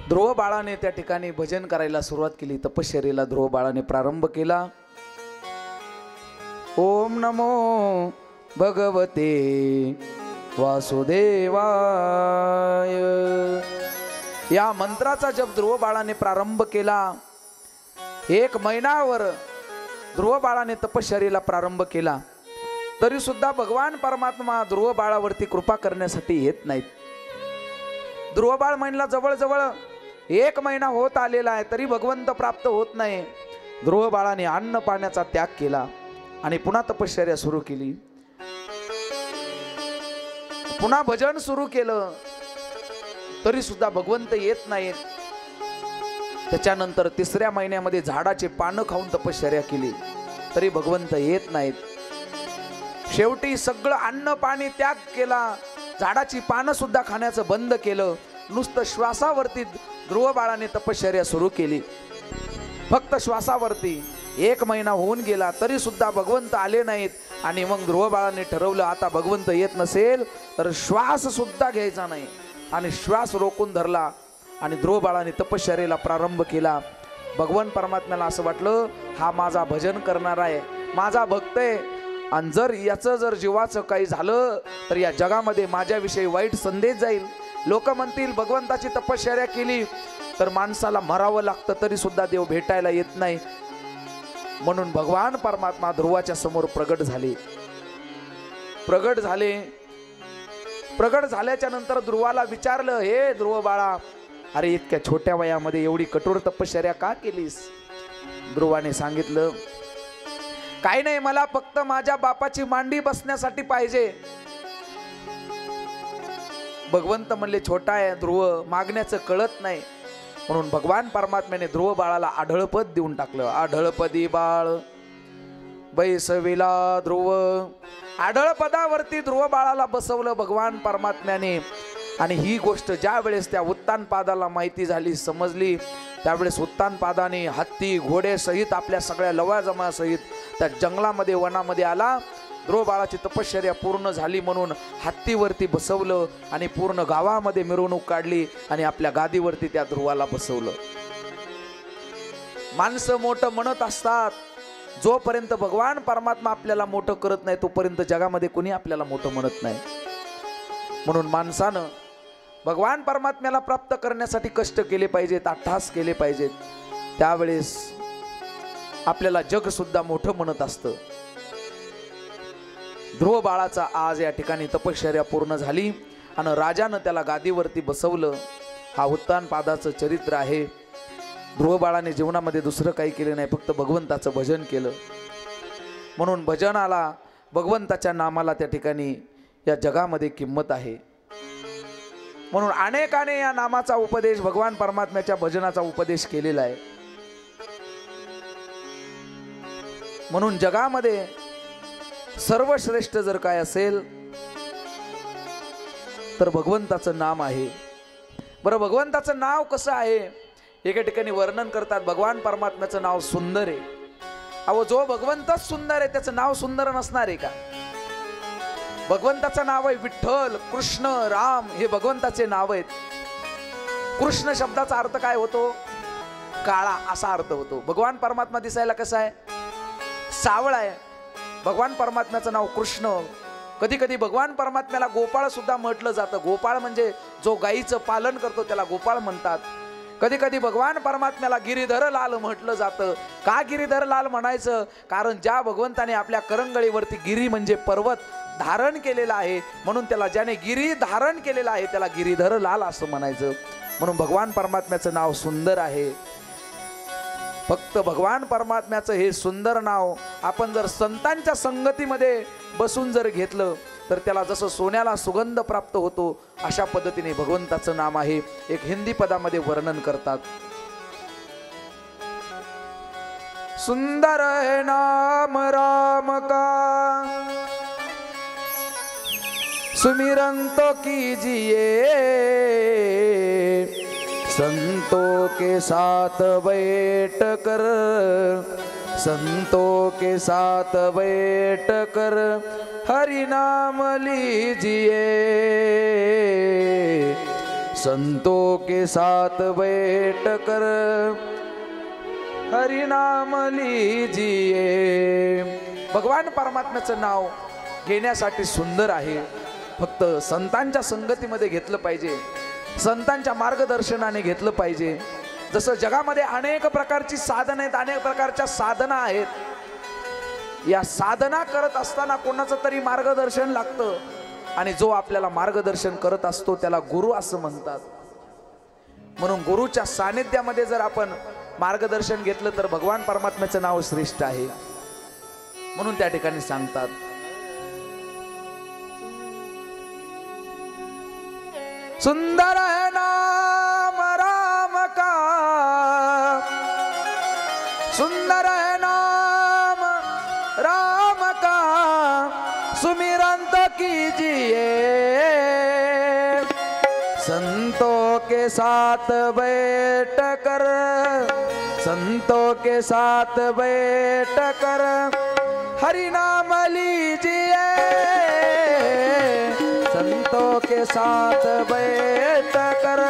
ध्रुव बाळाने त्या ठिकाणी भजन करायला सुरुवात केली तपश्चर्येला ध्रुव बाळाने प्रारंभ केला ओम नमो भगवते वासुदेवाय या मंत्राचा जप ध्रुव बाळाने प्रारंभ केला 1 महिनावर ध्रुव बाळाने तपश्चर्येला प्रारंभ केला तरी सुद्धा भगवान परमात्मा ध्रुव बाळावरती कृपा करण्यासाठी येत नाहीत ध्रुव बाळ म्हणला जवळजवळ 1 महिना होत आलेला आहे तरी भगवंत प्राप्त होत नाही ध्रुव बाळाने अन्न पाण्याचा त्याग केला आणि पुन्हा तपश्चर्या सुरू केली पुन्हा भजन सुरू केलं तरी सुद्धा भगवंत येत नाहीत त्याच्यानंतर 3ऱ्या महिन्यामध्ये झाडाचे पानं खाऊन तपश्चर्या केली तरी भगवंत येत नाहीत शेवटी सगळं अन्न पाणी त्याग केला झाडाची पानं सुद्धा खाण्याचं बंद केलं नुसतं श्वासावरती ध्रुव बाळाने तपश्चर्या सुरू केली फक्त श्वासावरती 1 महिना होऊन गेला तरी सुद्धा भगवंत आले नाहीत आणि मग ध्रुव बाळाने ठरवलं आता भगवंत येत नसेल तर श्वास सुद्धा घ्यायचा नाही आणि श्वास रोखून धरला आणि ध्रुव बाळाने तपश्चर्येला प्रारंभ केला भगवान परमात्म्याला असं वाटलं हा माझा भजन करणारा आहे माझा भक्त आहे आणि जर याचं जर जीवाचं काही झालं तर या जगामध्ये माझ्याविषयी वाईट संदेश जाईल लोक म्हणतील भगवंताची तपश्चर्या केली तर माणसाला मरावं लागतं तरी सुद्धा देव भेटायला येत नाही म्हणून भगवान परमात्मा ध्रुवाच्या समोर प्रगट झाल्याच्या नंतर ध्रुवाला विचारलं हे ध्रुव बाळा अरे इतक्या छोट्या वयामध्ये एवढी कठोर तपश्चर्या का केलीस ध्रुवाने सांगितलं काही नाही, मला फक्त माझ्या बापाची मांडी बसण्यासाठी पाहिजे. भगवंत म्हणले छोटा आहे ध्रुव, मागण्याचं कळत नाही. म्हणून भगवान परमात्म्याने ध्रुव बाळाला आढळपद देऊन टाकलं. आढळपदी बाळ बैसविला ध्रुव. आढळपदावरती ध्रुव बाळाला बसवलं भगवान परमात्म्याने. आणि ही गोष्ट ज्या वेळेस त्या उत्तानपादाला माहिती झाली, समजली, त्यावेळेस उत्तानपादाने हत्ती घोडे सहित आपल्या सगळ्या लवाजमा सहित त्या जंगलामध्ये वनामध्ये आला. ध्रुव बाळाची तपश्चर्या पूर्ण झाली म्हणून हत्तीवरती बसवलं आणि पूर्ण गावामध्ये मिरवणूक काढली आणि आपल्या गादीवरती त्या ध्रुवाला बसवलं. माणसं मोठं म्हणत असतात, जोपर्यंत भगवान परमात्मा आपल्याला मोठं करत नाही तोपर्यंत जगामध्ये कोणी आपल्याला मोठं म्हणत नाही. म्हणून माणसानं भगवान परमात्म्याला प्राप्त करण्यासाठी कष्ट केले पाहिजेत, अट्टहास केले पाहिजेत. त्यावेळेस आपल्याला जग सुद्धा मोठं म्हणत असतं. ध्रुव बाळाचा आज या ठिकाणी तपश्चर्या पूर्ण झाली आणि राजानं त्याला गादीवरती बसवलं. हा उत्तानपादाचं चरित्र आहे. ध्रुव बाळाने जीवनामध्ये दुसरं काही केलं नाही, फक्त भगवंताचं भजन केलं. म्हणून भजनाला, भगवंताच्या नामाला त्या ठिकाणी या जगामध्ये किंमत आहे. म्हणून अनेकाने या नामाचा उपदेश, भगवान परमात्म्याच्या भजनाचा उपदेश केलेला आहे. म्हणून जगामध्ये सर्वश्रेष्ठ जर काय असेल तर भगवंताचं नाम आहे. बरं, भगवंताचं नाव कसं आहे? एका ठिकाणी वर्णन करतात, भगवान परमात्म्याचं नाव सुंदर आहे. अहो, जो भगवंतच सुंदर आहे त्याचं नाव सुंदर नसणार आहे का? भगवंताचं नाव आहे विठ्ठल, कृष्ण, राम, हे भगवंताचे नाव आहेत. कृष्ण शब्दाचा अर्थ काय होतो? काळा असा अर्थ होतो. भगवान परमात्मा दिसायला कसा आहे? सावळा आहे. भगवान परमात्म्याचं नाव कृष्ण. कधी कधी भगवान परमात्म्याला गोपाळ सुद्धा म्हटलं जातं. गोपाळ म्हणजे जो गायीचं पालन करतो त्याला गोपाळ म्हणतात. कधी कधी भगवान परमात्म्याला गिरीधर लाल म्हटलं जातं. का गिरीधर लाल म्हणायचं? कारण ज्या भगवंताने आपल्या करंगळीवरती गिरी म्हणजे पर्वत धारण केलेला आहे, म्हणून त्याला, ज्याने गिरी धारण केलेला आहे त्याला गिरीधर लाल असं म्हणायचं. म्हणून भगवान परमात्म्याचं नाव सुंदर आहे. फक्त भगवान परमात्म्याचं हे सुंदर नाव आपण जर संतांच्या संगतीमध्ये बसून जर घेतलं तर त्याला जसं सोन्याला सुगंध प्राप्त होतो अशा पद्धतीने भगवंताचं नाम आहे. एक हिंदी पदामध्ये वर्णन करतात, सुंदर है नाम राम का, सुमिरन तो कीजिए, संतों के साथ बैठ कर, संतों के साथ बैठ कर हरि नाम लीजिए, संतों के साथ बैठ कर हरि नाम लीजिए. भगवान परमात्म्याचं नाव घेण्यासाठी सुंदर आहे. फक्त संतांच्या संगतीमध्ये घेतलं पाहिजे, संतांच्या मार्गदर्शनाने घेतलं पाहिजे. जसं जगामध्ये अनेक प्रकारची साधनं आहेत, अनेक प्रकारच्या साधना आहेत. या साधना करत असताना कोणाचं तरी मार्गदर्शन लागतं आणि जो आपल्याला मार्गदर्शन करत असतो त्याला गुरु असं म्हणतात. म्हणून गुरुच्या सानिध्यामध्ये जर आपण मार्गदर्शन घेतलं तर भगवान परमात्म्याचं नाव श्रेष्ठ आहे. म्हणून त्या ठिकाणी सांगतात, सुंदर है नाम राम का, सुंदर है नाम राम का, सुमिरन तो कीजिए, संतों के साथ बैठ कर, संतों के साथ बैठ कर हरि नाम लीजिए, संतों के साथ बैठ कर,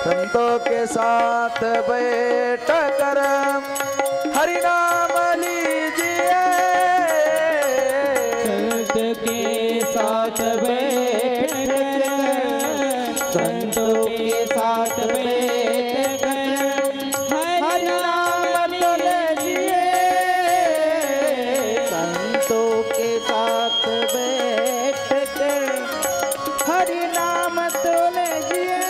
संतों के साथ बैठ कर हरि नाम लीजिए, संत के साथ बैठ कर, संतों के साथ बैठ कर हरि नाम तो लीजिए, संतों के साथ बैठ कर हरि नाम तो लीजिए.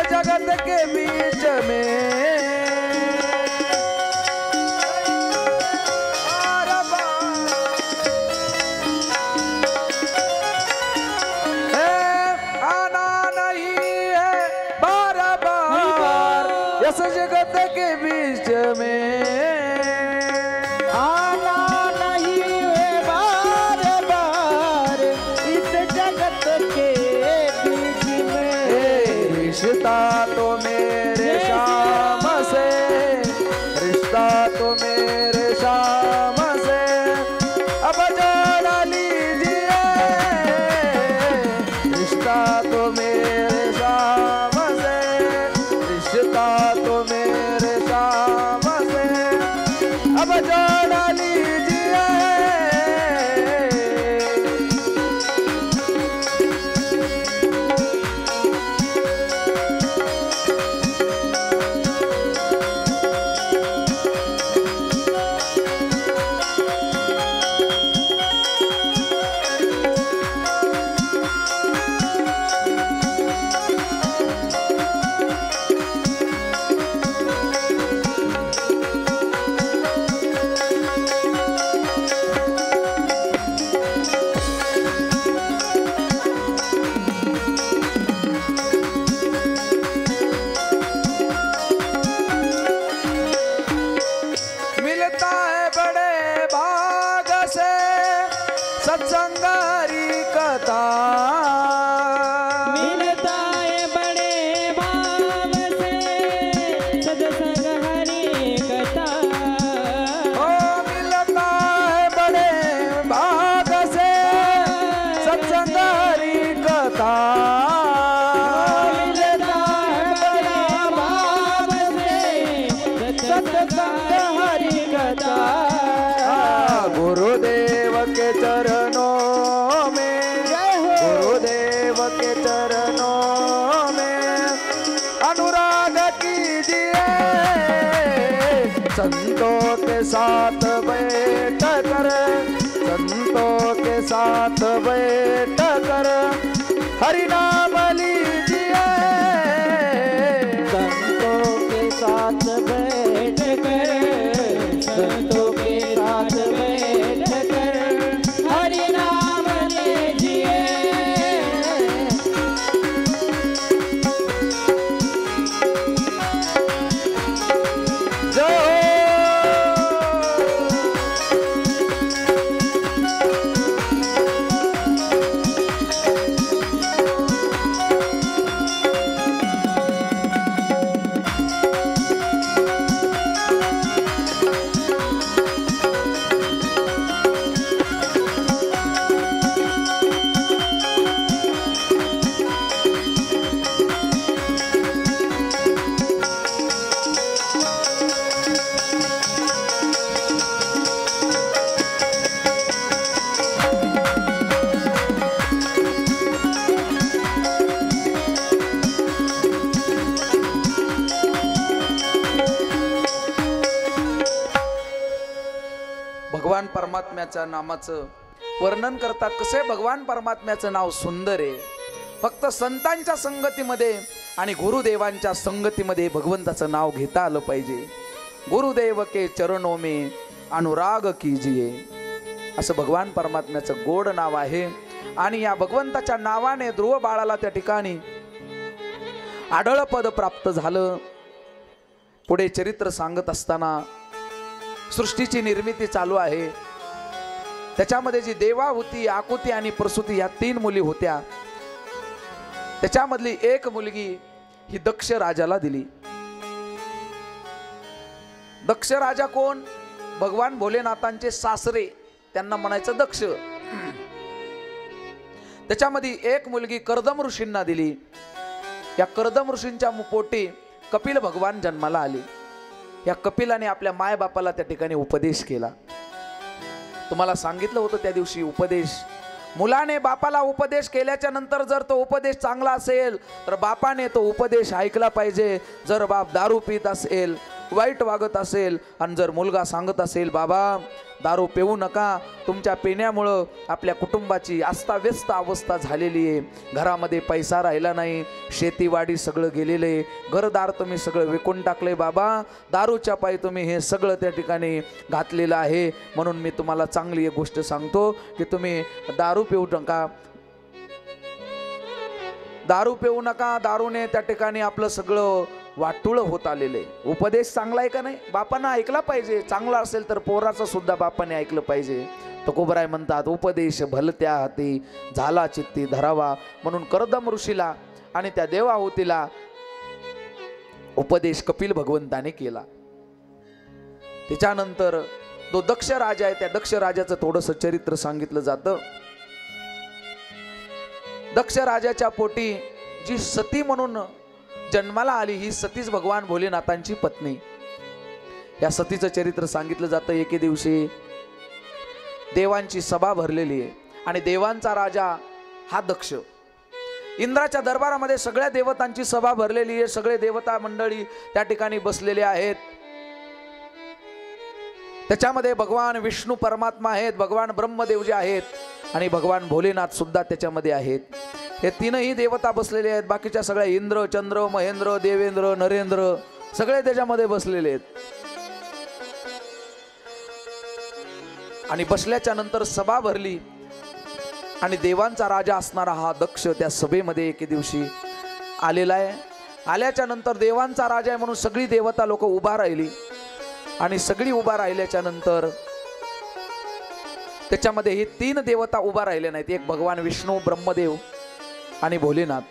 जगत के बीच में इस जगत के बीच में आना नहीं है बार बार इस जगत के बीच में। रिश्ता तो मेरे शाम से, रिश्ता तो मेरे शाम से अब जोड़ लीजिए। रिश्ता तो मेरे शाम से, रिश्ता तो मेरे शाम से अब जोड़ लीजिए। मिलता है बड़े भाग से सत्संग हरि कथा। मिलता है बड़े भाव से सत्संग हरि कथा। ओ मिलता है बड़े भाग से सत्संग हरि कथा। मिलता है बड़े भाव से सत्संग हरि कथा। गुरुदेव के चरणों में, गुरुदेव के चरणों में अनुराग कीजिए। संतों के साथ बैठ कर, संतों के साथ बैठ कर हरि नाम लीजिए। संतों के साथ बैठ कर, संतों के साथ बैठ कर हरि नाम लीजिए। जो भगवान परमात्म्याच्या नामाचं वर्णन करता कसे भगवान परमात्म्याचं नाव सुंदर आहे। फक्त संतांच्या संगतीमध्ये आणि गुरुदेवांच्या संगतीमध्ये भगवंताचं नाव घेता आलं पाहिजे। गुरुदेव के चरणों में अनुराग कीजिए असं भगवान परमात्म्याचं गोड नाव आहे। आणि या भगवंताच्या नावाने ध्रुव बाळाला त्या ठिकाणी आढळ पद प्राप्त झालं। पुढे चरित्र सांगत असताना सृष्टीची निर्मिती चालू आहे। त्याच्यामध्ये जी देवा होती, आकुती आणि प्रसूती या 3 मुली होत्या। त्याच्यामधली एक मुलगी ही दक्ष राजाला दिली। दक्ष राजा कोण? भगवान भोलेनाथांचे सासरे, त्यांना म्हणायचं दक्ष। त्याच्यामध्ये एक मुलगी कर्दम ऋषींना दिली। या कर्दम ऋषींच्या पोटी कपिल भगवान जन्माला आले। या कपिलाने आपल्या माय बापाला त्या ठिकाणी उपदेश केला। तुम्हाला सांगितलं होतं त्या दिवशी उपदेश, मुलाने बापाला उपदेश केल्याच्या नंतर जर तो उपदेश चांगला असेल तर बापाने तो उपदेश ऐकला पाहिजे। जर बाप दारू पीत असेल, वाईट वागत असेल आणि जर मुलगा सांगत असेल बाबा दारू पिऊ नका. तुमच्या पिण्यामुळं आपल्या कुटुंबाची अस्ताव्यस्त अवस्था झालेली आहे. घरामध्ये पैसा राहिला नाही, शेतीवाडी सगळं गेलेलं आहे, घरदार तुम्ही सगळं विकून टाकले बाबा. दारूच्या पायी तुम्ही हे सगळं त्या ठिकाणी घातलेलं आहे. म्हणून मी तुम्हाला चांगली एक गोष्ट सांगतो की तुम्ही दारू पिऊ नका, दारू पिऊ नका. दारूने त्या ठिकाणी आपलं सगळं वाटुळं होत आलेलं आहे. उपदेश चांगला आहे का नाही? बापांना ऐकला पाहिजे. चांगला असेल तर पोराचं सुद्धा बापाने ऐकलं पाहिजे. तुकोबराय म्हणतात, उपदेश भलत्या हाती झाला चित्ती धरावा. म्हणून कर्दम ऋषीला आणि त्या देवाहुतीला उपदेश कपिल भगवंताने केला. त्याच्यानंतर तो दक्ष राजा आहे, त्या दक्ष राजाचं थोडंसं चरित्र सांगितलं जातं. दक्ष राजाच्या पोटी जी सती म्हणून जन्माला आली, ही सतीच भगवान भोलेनाथांची पत्नी. या सतीचं चरित्र सांगितलं जातं. एके दिवशी देवांची सभा भरलेली आहे आणि देवांचा राजा हा दक्ष. इंद्राच्या दरबारामध्ये सगळ्या देवतांची सभा भरलेली आहे. सगळे देवता मंडळी त्या ठिकाणी बसलेले आहेत. त्याच्यामध्ये भगवान विष्णू परमात्मा आहेत, भगवान ब्रह्मदेव जे आहेत आणि भगवान भोलेनाथ सुद्धा त्याच्यामध्ये आहेत. हे तीनही देवता बसलेले आहेत. बाकीच्या सगळ्या इंद्र, चंद्र, महेंद्र, देवेंद्र, नरेंद्र सगळे त्याच्यामध्ये बसलेले आहेत. आणि बसल्याच्या नंतर सभा भरली आणि देवांचा राजा असणारा हा दक्ष त्या सभेमध्ये एके दिवशी आलेला आहे. आल्याच्या नंतर देवांचा राजा आहे म्हणून सगळी देवता लोक उभा राहिली आणि सगळी उभा राहिल्याच्या नंतर त्याच्यामध्ये हे तीन देवता उभा राहिले नाहीत. एक भगवान विष्णू, ब्रह्मदेव आणि भोलेनाथ.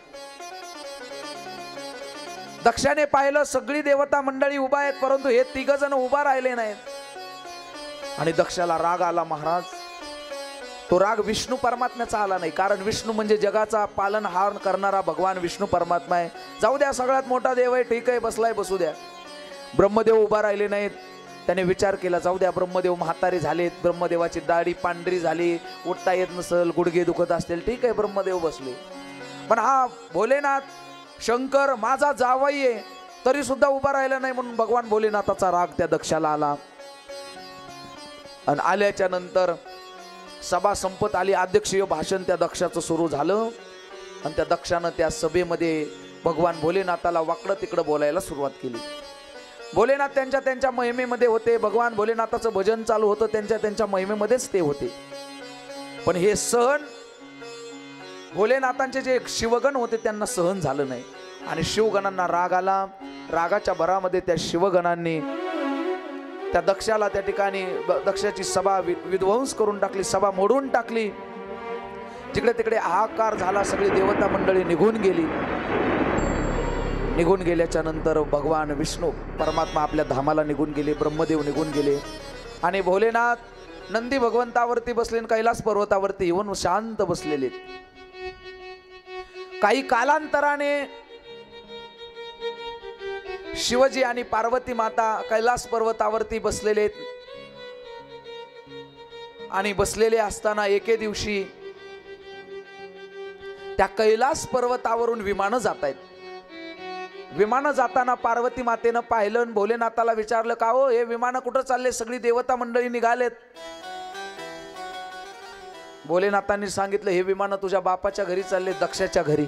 दक्षाने पाहिलं सगळी देवता मंडळी उभा आहेत परंतु हे तिघ जण उभा राहिले नाहीत. आणि दक्षाला राग आला महाराज. तो राग विष्णू परमात्म्याचा आला नाही, कारण विष्णू म्हणजे जगाचा पालनहार करणारा भगवान विष्णू परमात्मा आहे. जाऊ द्या, सगळ्यात मोठा देव आहे, ठीक आहे, बसलाय, बसू द्या. ब्रह्मदेव उभा राहिले नाहीत. त्याने विचार केला, जाऊ द्या, ब्रह्मदेव म्हातारे झालेत, ब्रह्मदेवाची दाढी पांढरी झाली, उठता येत नसेल, गुडघे दुखत असतील, ठीक आहे, ब्रह्मदेव बसले. पण हा भोलेनाथ शंकर माझा जावई आहे तरी सुद्धा उभा राहिला नाही. म्हणून भगवान भोलेनाथाचा राग त्या दक्षाला आला. आणि आल्याच्या नंतर सभा संपत आली. अध्यक्षीय भाषण त्या दक्षाचं सुरू झालं आणि त्या दक्षानं त्या सभेमध्ये भगवान भोलेनाथाला वाकडं तिकडं बोलायला सुरुवात केली. भोलेनाथ त्यांच्या महिमेमध्ये होते. भगवान भोलेनाथाचं भजन चालू होतं, त्यांच्या महिमेमध्येच ते होते. पण हे सहन भोलेनाथांचे जे शिवगण होते त्यांना सहन झालं नाही आणि शिवगणांना राग आला. रागाच्या भरामध्ये त्या शिवगणांनी त्या दक्षाला त्या ठिकाणी दक्षाची सभा विध्वंस करून टाकली, सभा मोडून टाकली. जिकडे तिकडे हाहाकार झाला. सगळी देवता मंडळी निघून गेली. निघून गेल्याच्या नंतर भगवान विष्णू परमात्मा आपल्या धामाला निघून गेले, ब्रह्मदेव निघून गेले आणि भोलेनाथ नंदी भगवंतावरती बसले, कैलास पर्वतावरती येऊन शांत बसलेले. काही कालांतराने शिवजी आणि पार्वती माता कैलास पर्वतावरती बसलेले आणि बसलेले असताना एके दिवशी त्या कैलास पर्वतावरून विमानं जात आहेत. विमानं जाताना पार्वती मातेनं पाहिलं आणि भोलेनाथाला विचारलं, का हो हे विमानं कुठं चालले? सगळी देवता मंडळी निघालेत. भोलेनाथांनी सांगितलं, हे विमानं तुझ्या बापाच्या घरी चालले, दक्षाच्या घरी.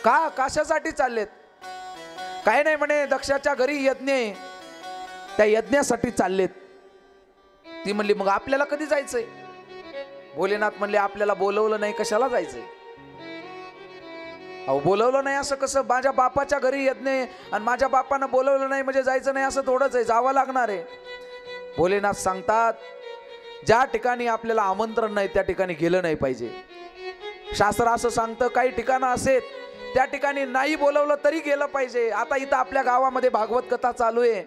का? कशासाठी चाललेत? काय नाही म्हणे, दक्षाच्या घरी यज्ञ आहे, त्या यज्ञासाठी चाललेत. ती म्हणली, मग आपल्याला कधी जायचंय? भोलेनाथ म्हणले, आपल्याला बोलवलं नाही, कशाला जायचंय? अहो बोलवलं नाही असं कसं? माझ्या बापाच्या घरी यज्ञ आहे आणि माझ्या बापानं बोलवलं नाही म्हणजे जायचं नाही असं थोडंच आहे, जावं लागणार आहे. भोलेनाथ सांगतात, ज्या ठिकाणी आपल्याला आमंत्रण नाही त्या ठिकाणी गेलं नाही पाहिजे. शास्त्र असं सांगतं, काही ठिकाणं असेल त्या ठिकाणी नाही बोलवलं तरी गेलं पाहिजे. आता इथं आपल्या गावामध्ये भागवत कथा चालू आहे,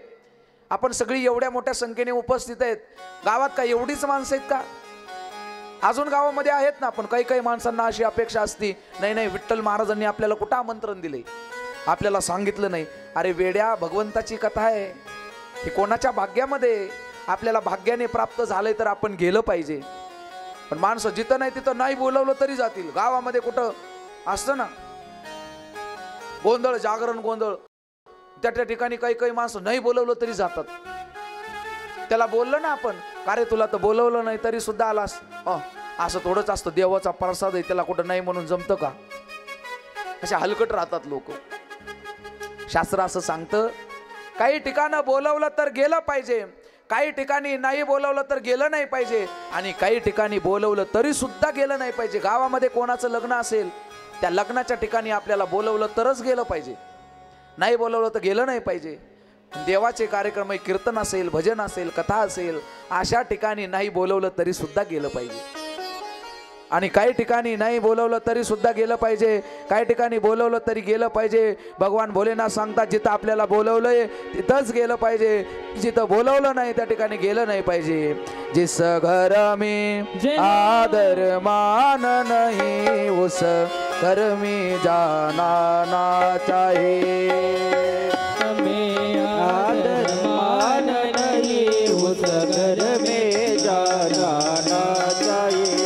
आपण सगळी एवढ्या मोठ्या संख्येने उपस्थित आहेत. गावात काय एवढीच माणसं आहेत का? अजून गावामध्ये आहेत ना. पण काही काही माणसांना अशी अपेक्षा असती, नाही नाही, विठ्ठल महाराजांनी आपल्याला कुठं आमंत्रण दिले, आपल्याला सांगितलं नाही. अरे वेड्या, भगवंताची कथा आहे, ही कोणाच्या भाग्यामध्ये? आपल्याला भाग्याने प्राप्त झालंय तर आपण गेलं पाहिजे. पण माणसं जिथं नाही तिथं नाही बोलवलं तरी जातील. गावामध्ये कुठं असतं ना गोंधळ, जागरण गोंधळ, त्या ठिकाणी काही काही माणसं नाही बोलवलं तरी जातात. त्याला बोललो ना आपण, का रे तुला तर बोलवलं नाही तरी सुद्धा आलास. असं थोडंच असतं, देवाचा प्रसाद आहे त्याला कुठं नाही म्हणून जमतं का? असे हलकट राहतात लोक. शास्त्र असं सांगतं, काही ठिकाणं बोलवलं तर गेलं पाहिजे, काही ठिकाणी नाही बोलवलं तर गेलं नाही पाहिजे, आणि काही ठिकाणी बोलवलं तरी सुद्धा गेलं नाही पाहिजे. गावामध्ये कोणाचं लग्न असेल, त्या लग्नाच्या ठिकाणी आपल्याला बोलवलं तरच गेलं पाहिजे, नाही बोलवलं तर गेलं नाही पाहिजे. देवाचे कार्यक्रम, कीर्तन असेल, भजन असेल, कथा असेल, अशा ठिकाणी नाही बोलवलं तरी सुद्धा गेलं पाहिजे. आणि काही ठिकाणी नाही बोलवलं तरी सुद्धा गेलं पाहिजे, काही ठिकाणी बोलवलं तरी गेलं पाहिजे. भगवान भोलेनाथ सांगतात, जिथं आपल्याला बोलवलंय तिथंच गेलं पाहिजे, जिथं बोलवलं नाही त्या ठिकाणी गेलं नाही पाहिजे. जिस घर में आदर मान नहीं उस घर में जाना ना चाहिए. हमें आदर मान नहीं उस घर में जाना ना चाहिए.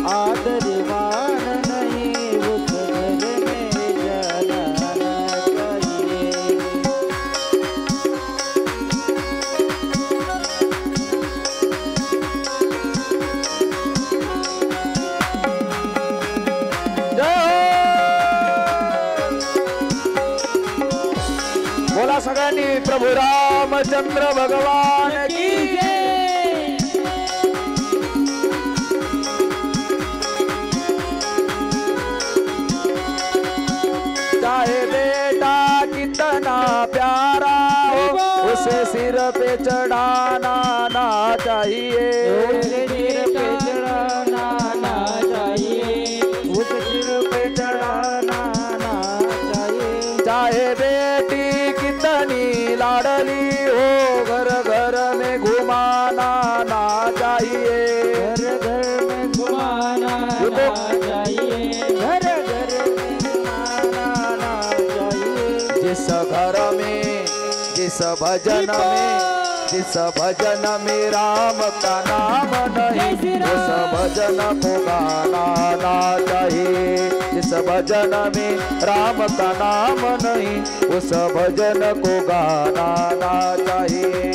आदर मान नहीं उस घर में जाना ना चाहिए. बोला सगळ्यांनी प्रभू रामचंद्र भगवान की जय. चाहे बेटा कितना प्यारा हो, उसे सिर पे चढ़ाना ना चाहिए. उसे सिर पे चढ़ाना ना चाहिए. उसे सिर पे चढ़ाना ना चाहिए. चाहे बेटी कितनी लाडली हो, घर घर में घुमाना ना चाहिए. घर घर में घुमाना ना चाहिए. घर घर में घुमाना ना चाहिए. जिस घर में, जिस भजन में, जिस भजन में राम का नाम नहीं, उस भजन को गाना ना चाहिए. जिस भजन में राम का नाम नहीं, उस भजन को गाना ना चाहिए.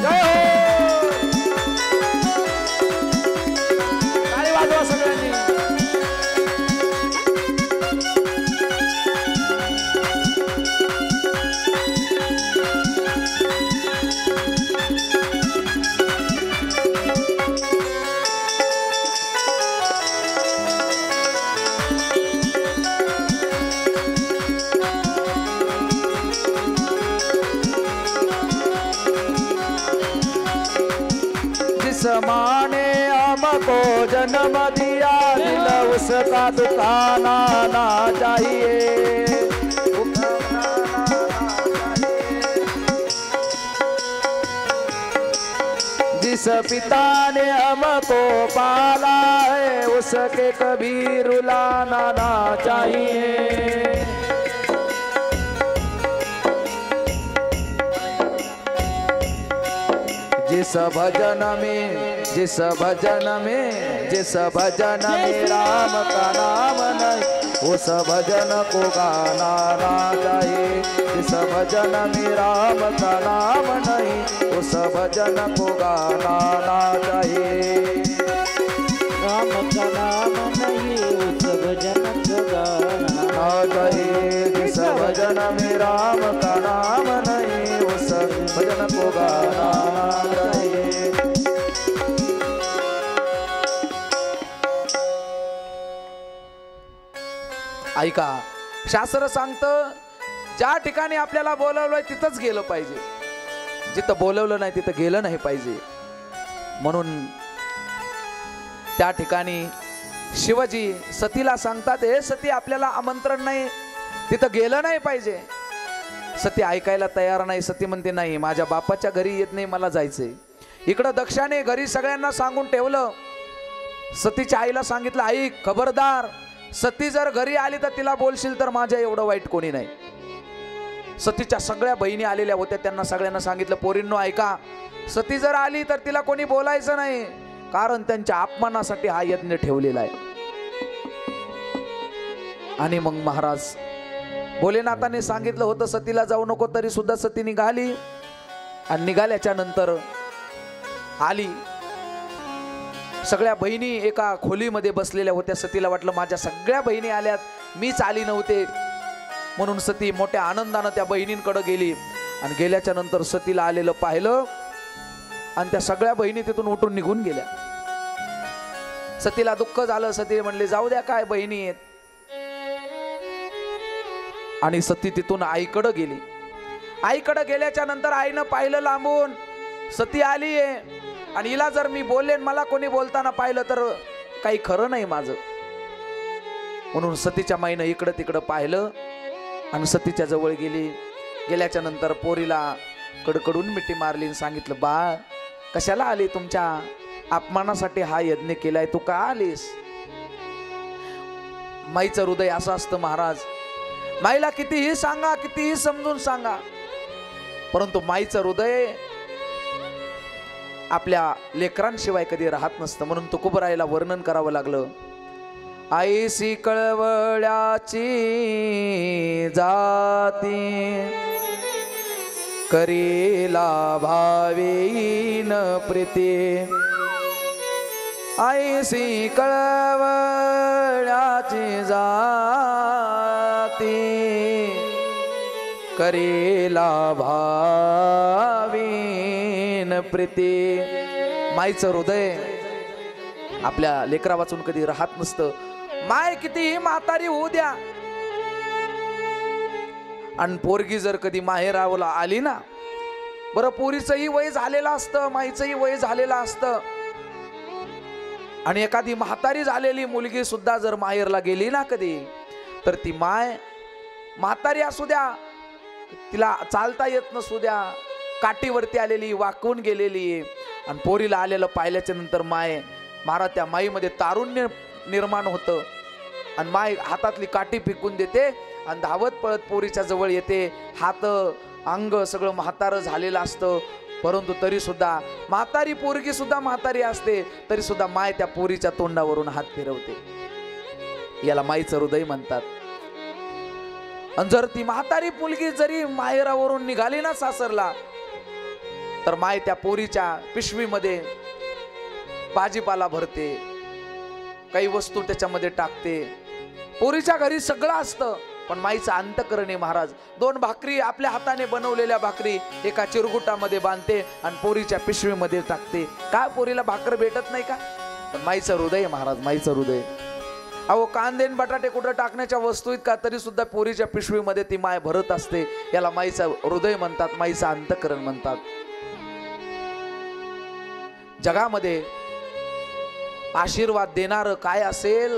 जय हो. ताली वाजवा सगळ्यांनी. जिस माँ ने हमको जन्म दिया, दिल उसका दुखाना ना चाहिए. जिस पिता ने हमको पाला है, उसके कभी रुलाना ना चाहिए. जिस भजन में, जिस भजन में, जिस भजन में राम का नाम नहीं, उस भजन को गाना ना चाहिए. जिस भजन में राम का नाम नहीं, उस भजन को गाना ना चाहिए. राम का नाम नहीं उस भजन को गाना ना चाहिए. जिस भजन में राम का नाम नहीं, उस भजन को गाना ना चाहिए. ऐका, शास्त्र सांगतं, ज्या ठिकाणी आपल्याला बोलवलंय तिथंच गेलं पाहिजे, जिथं बोलवलं नाही तिथं गेलं नाही पाहिजे. म्हणून त्या ठिकाणी शिवजी सतीला सांगतात, हे सती आपल्याला आमंत्रण नाही, तिथं गेलं नाही पाहिजे. सती ऐकायला तयार नाही. सती म्हणते, नाही, माझ्या बापाच्या घरी येत नाही, मला जायचंय. इकडं दक्षाने घरी सगळ्यांना सांगून ठेवलं. सतीच्या आईला सांगितलं, आई खबरदार, सती जर घरी आली तर तिला बोलशील तर माझ्या एवढं वाईट कोणी नाही. सतीच्या सगळ्या बहिणी आलेल्या होत्या, त्यांना सगळ्यांना सांगितलं, पोरींनो ऐका, सती जर आली तर तिला कोणी बोलायचं नाही, कारण त्यांच्या अपमानासाठी हा यज्ञ ठेवलेला आहे. आणि मग महाराज भोलेनाथाने सांगितलं होतं सतीला जाऊ नको, तरी सुद्धा सती निघाली. आणि निघाल्याच्या नंतर आली. सगळ्या बहिणी एका खोलीमध्ये बसलेल्या होत्या. सतीला वाटलं माझ्या सगळ्या बहिणी आल्यात, मीच आली नव्हते. म्हणून सती मोठ्या आनंदानं त्या बहिणींकडे गेली. आणि गेल्याच्या नंतर सतीला आलेलं पाहिलं आणि त्या सगळ्या बहिणी तिथून उठून निघून गेल्या. सतीला दुःख झालं. सती म्हणले जाऊ द्या, काय बहिणी आहेत. आणि सती तिथून आईकडे गेली. आईकडे गेल्याच्या नंतर आईनं पाहिलं लांबून सती आली आहे आणि हिला जर मी बोललेन, मला कोणी बोलताना पाहिलं तर काही खरं नाही माझं. म्हणून सतीच्या माईनं इकडं तिकडं पाहिलं आणि सतीच्या जवळ गेली. गेल्याच्या नंतर पोरीला कडकडून मिठी मारली आणि सांगितलं बाळ कशाला आली, तुमच्या अपमानासाठी हा यज्ञ केलाय, तू का आलीस. माईचं हृदय असं असतं महाराज. माईला कितीही सांगा, कितीही समजून सांगा, परंतु माईचं हृदय आपल्या लेकरांशिवाय कधी राहत नसतं. म्हणून तुकोबरायला वर्णन करावं लागलं. आईसी कळवळ्याची जाती करीला भावेन प्रीती. आईसी कळवळ्याची जाती करीला भावेन प्रीती. माईचं हृदय आपल्या लेकरा वाचून कधी राहत नसतं. माय कितीही म्हातारी होऊ द्या आणि पोरगी जर कधी माहेरावला आली ना, बरं पोरीचंही वय झालेलं असतं, माईचंही वय झालेलं असतं. आणि एखादी म्हातारी झालेली मुलगी सुद्धा जर माहेरला गेली ना कधी, तर ती माय म्हातारी असू द्या, तिला चालता येत नसू द्या, काठीवरती आलेली, वाकून गेलेली, आणि पोरीला आलेलं पाहिल्याच्या नंतर महाराज त्या माईमध्ये तारुण्य निर्माण होतं. आणि माय हातातली काठी फेकून देते आणि धावत पळत पोरीच्या जवळ येते. हात अंग सगळं म्हातारं झालेलं असतं, परंतु तरी सुद्धा म्हातारी पोरगी सुद्धा म्हातारी असते, तरी सुद्धा माय त्या पोरीच्या तोंडावरून हात फिरवते. याला माईचं हृदय म्हणतात. आणि जर ती म्हातारी मुलगी जरी माहेरावरून निघाली ना सासरला, तर माय त्या पोरीच्या पिशवीमध्ये भाजीपाला भरते, काही वस्तू त्याच्यामध्ये टाकते. पोरीच्या घरी सगळं असतं, पण माईचं अंतकरण आहे महाराज. 2 भाकरी आपल्या हाताने बनवलेल्या भाकरी एका चिरगुटामध्ये बांधते आणि पोरीच्या पिशवीमध्ये टाकते. काय पोरीला भाकर भेटत नाही का? पण माईचं हृदय महाराज, माईचं हृदय. अहो कांदे बटाटे कुठं टाकण्याच्या वस्तू आहेत का, तरी सुद्धा पोरीच्या पिशवीमध्ये ती माय भरत असते. याला माईचं हृदय म्हणतात, माईचं अंतकरण म्हणतात. जगामध्ये आशीर्वाद देणारं काय असेल?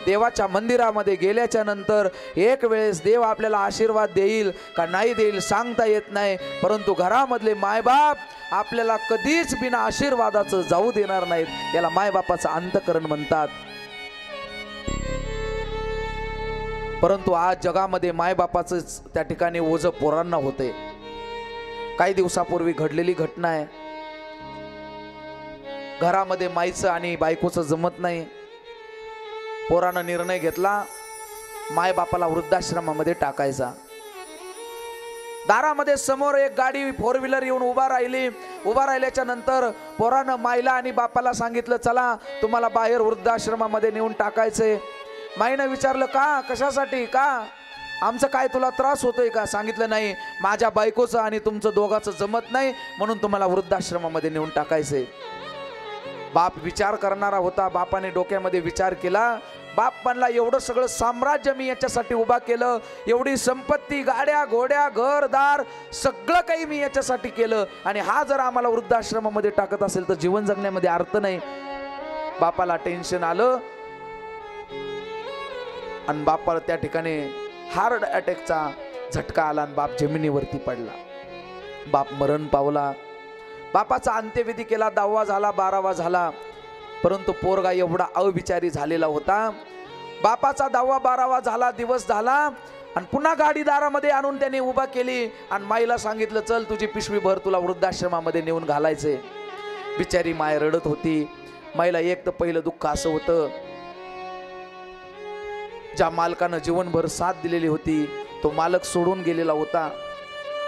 देवाच्या मंदिरामध्ये गेल्याच्या नंतर एक वेळेस देव आपल्याला आशीर्वाद देईल का नाही देईल सांगता येत नाही, परंतु घरामधले मायबाप आपल्याला कधीच बिना आशीर्वादाचं जाऊ देणार नाहीत. याला मायबापाचं अंतकरण म्हणतात. परंतु आज जगामध्ये मायबापाचं त्या ठिकाणी ओझं पोरांना होते. काही दिवसापूर्वी घडलेली घटना आहे. घरामध्ये माईचं आणि बायकोचं जमत नाही. पोरानं निर्णय घेतला मायबापाला वृद्धाश्रमामध्ये टाकायचा. दारामध्ये समोर एक गाडी 4 व्हीलर येऊन उभा राहिली. उभा राहिल्याच्या नंतर पोरानं माईला आणि बापाला सांगितलं चला तुम्हाला बाहेर वृद्धाश्रमामध्ये नेऊन टाकायचंय. माईनं विचारलं का, कशासाठी, का आमचं काय तुला त्रास होतोय का? सांगितलं नाही, माझ्या बायकोचं आणि तुमचं दोघांचं जमत नाही म्हणून तुम्हाला वृद्धाश्रमामध्ये नेऊन टाकायचंय. बाप विचार करणारा होता. बापाने डोक्यामध्ये विचार केला. बाप म्हणला एवढं सगळं साम्राज्य मी याच्यासाठी उभा केलं, एवढी संपत्ती, गाड्या घोड्या घरदार सगळं काही मी याच्यासाठी केलं, आणि हा जर आम्हाला वृद्धाश्रमामध्ये टाकत असेल तर जीवन जगण्यामध्ये अर्थ नाही. बापाला टेन्शन आलं आणि बापाला त्या ठिकाणी हार्ट अटॅकचा झटका आला आणि बाप जमिनीवरती पडला. बाप मरण पावला. बापाचा अंत्यविधी केला. 10वा झाला, 12वा झाला, परंतु पोरगा एवढा अविचारी झालेला होता. बापाचा 10वा 12वा झाला, दिवस झाला, आणि पुन्हा गाडी दारामध्ये आणून त्याने उभा केली आणि माईला सांगितलं चल तुझी पिशवी भर, तुला वृद्धाश्रमामध्ये नेऊन घालायचे. बिचारी माय रडत होती. माईला एक तर पहिलं दुःख असं होतं ज्या मालकानं जीवनभर साथ दिलेली होती तो मालक सोडून गेलेला होता.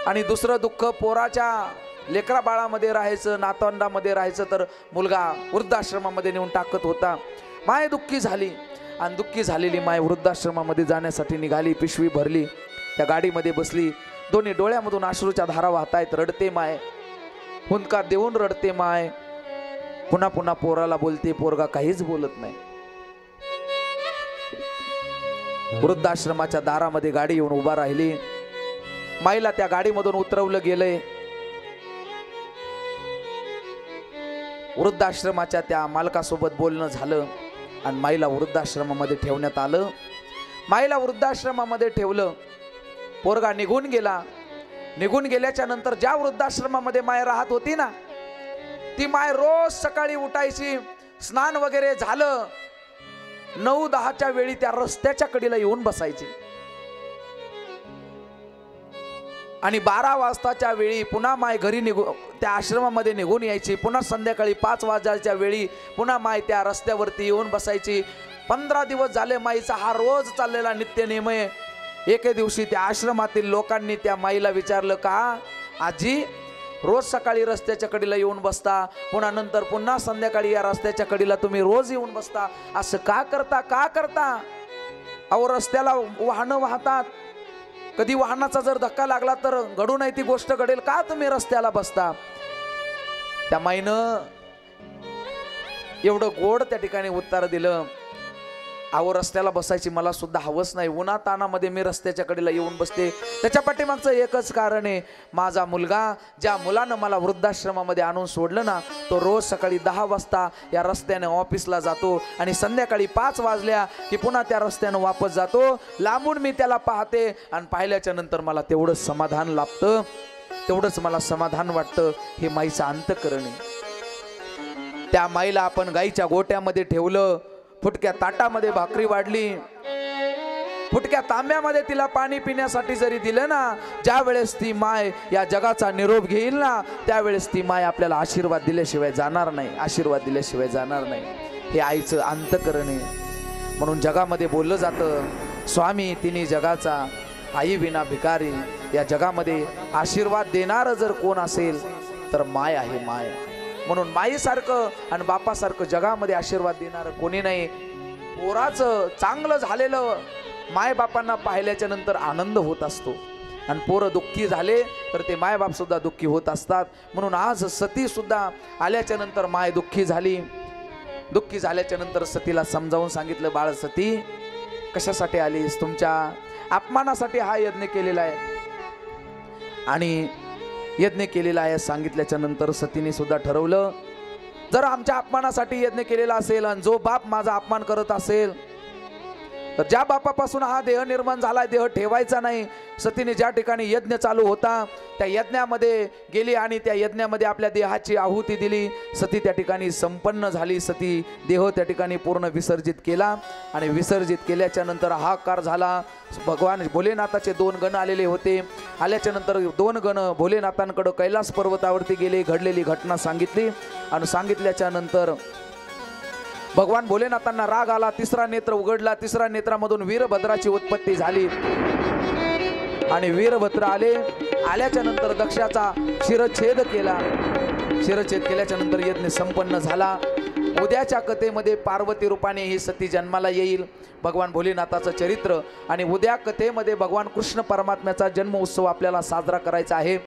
आणि दुसरं दुःख पोराच्या लेकरा बाळामध्ये राहायचं, नातवंडामध्ये राहायचं, तर मुलगा वृद्धाश्रमामध्ये नेऊन टाकत होता. माय दुःखी झाली आणि दुःखी झालेली माय वृद्धाश्रमामध्ये जाण्यासाठी निघाली. पिशवी भरली, त्या गाडीमध्ये बसली. दोन्ही डोळ्यामधून अश्रूच्या धारा वाहतायत. रडते माय, हुंदका देऊन रडते माय. पुन्हा पुन्हा पोराला बोलते, पोरगा काहीच बोलत नाही. वृद्धाश्रमाच्या दारामध्ये गाडी येऊन उभा राहिली. माईला त्या गाडीमधून उतरवलं गेलंय. वृद्धाश्रमाच्या त्या मालकासोबत बोलणं झालं आणि माईला वृद्धाश्रमामध्ये ठेवण्यात आलं. माईला वृद्धाश्रमामध्ये ठेवलं. पोरगा निघून गेला. निघून गेल्याच्या नंतर ज्या वृद्धाश्रमामध्ये माय राहत होती ना, ती माय रोज सकाळी उठायची, स्नान वगैरे झालं 9-10च्या वेळी त्या रस्त्याच्या कडेला येऊन बसायची आणि 12 वाजताच्या वेळी पुन्हा माय घरी त्या आश्रमामध्ये निघून यायची. पुन्हा संध्याकाळी 5 वाजताच्या वेळी पुन्हा माय त्या रस्त्यावरती येऊन बसायची. 15 दिवस झाले माईचा हा रोज चाललेला नित्यनेम आहे. एके दिवशी त्या आश्रमातील लोकांनी त्या माईला विचारलं, का आजी रोज सकाळी रस्त्याच्या कडेला येऊन बसता, पुन्हा नंतर पुन्हा संध्याकाळी या रस्त्याच्या कडेला तुम्ही रोज येऊन बसता, असं का करता, का करता? अहो रस्त्याला वाहनं वाहतात, कधी वाहनाचा जर धक्का लागला तर घडू नाही ती गोष्ट घडेल, का तुम्ही रस्त्याला बसता? त्या माईनं एवढं गोड त्या ठिकाणी उत्तर दिलं, अहो रस्त्याला बसायची मला सुद्धा हवस नाही, उन्हा तानामध्ये मी रस्त्याच्या कडेला येऊन बसते. त्याच्या पाठीमागचं एकच कारण आहे, माझा मुलगा, ज्या मुलानं मला वृद्धाश्रमामध्ये आणून सोडलं ना, तो रोज सकाळी 10 वाजता या रस्त्याने ऑफिसला जातो आणि संध्याकाळी 5 वाजल्या की पुन्हा त्या रस्त्यानं वापस जातो. लांबून मी त्याला पाहते आणि पाहिल्याच्या नंतर मला तेवढंच समाधान लाभतं, तेवढंच मला समाधान वाटतं. हे माईचं अंतःकरण आहे. त्या माईला आपण गाईच्या गोट्यामध्ये ठेवलं, फुटक्या ताटामध्ये भाकरी वाढली, फुटक्या तांब्यामध्ये तिला पाणी पिण्यासाठी जरी दिलं ना, ज्या वेळेस ती माय या जगाचा निरोप घेईल ना, त्यावेळेस ती माय आपल्याला आशीर्वाद दिल्याशिवाय जाणार नाही, आशीर्वाद दिल्याशिवाय जाणार नाही. हे आईचं अंतःकरण आहे. म्हणून जगामध्ये बोललं जातं, स्वामी तिन्ही जगाचा, आई विना भिकारी. या जगामध्ये आशीर्वाद देणारं जर कोण असेल तर माय आहे, माय. म्हणून माईसारखं आणि बापासारखं जगामध्ये आशीर्वाद देणारं कोणी नाही. पोराचं चांगलं झालेलं मायबापांना पाहिल्याच्या नंतर आनंद होत असतो आणि पोरं दुःखी झाले तर ते मायबाप सुद्धा दुःखी होत असतात. म्हणून आज सती सुद्धा आल्याच्या नंतर माय दुःखी झाली. दुःखी झाल्याच्या नंतर सतीला समजावून सांगितलं, बाळ सती कशासाठी आलीस? तुमच्या अपमानासाठी हा यज्ञ केलेला आहे आणि यज्ञ केलेला आहे सांगितल्याच्या नंतर सतीने सुद्धा ठरवलं, जर आमच्या अपमानासाठी यज्ञ केलेला असेल आणि जो बाप माझा अपमान करत असेल तर ज्या बापापासून हा देह निर्माण झाला, देह ठेवायचा नाही. सतीने ज्या ठिकाणी यज्ञ चालू होता त्या यज्ञामध्ये गेली आणि त्या यज्ञामध्ये आपल्या देहाची आहुती दिली. सती त्या ठिकाणी संपन्न झाली. सती देह त्या ठिकाणी पूर्ण विसर्जित केला आणि विसर्जित केल्याच्या नंतर हाहाकार झाला. भगवान भोलेनाथाचे 2 गण आलेले होते. आल्याच्या नंतर 2 गण भोलेनाथांकडे कैलास पर्वतावरती गेले, घडलेली घटना सांगितली आणि सांगितल्याच्या नंतर भगवान भोलेनाथांना राग आला. 3रा नेत्र उघडला. 3ऱ्या नेत्रामधून वीरभद्राची उत्पत्ती झाली आणि वीरभद्र आले. आल्याच्या नंतर दक्षाचा शिरच्छेद केला. शिरच्छेद केल्याच्या नंतर यज्ञ संपन्न झाला. उद्याच्या कथेमध्ये पार्वती रूपाने ही सती जन्माला येईल, भगवान भोलेनाथाचं चरित्र. आणि उद्या कथेमध्ये भगवान कृष्ण परमात्म्याचा जन्म उत्सव आपल्याला साजरा करायचा आहे.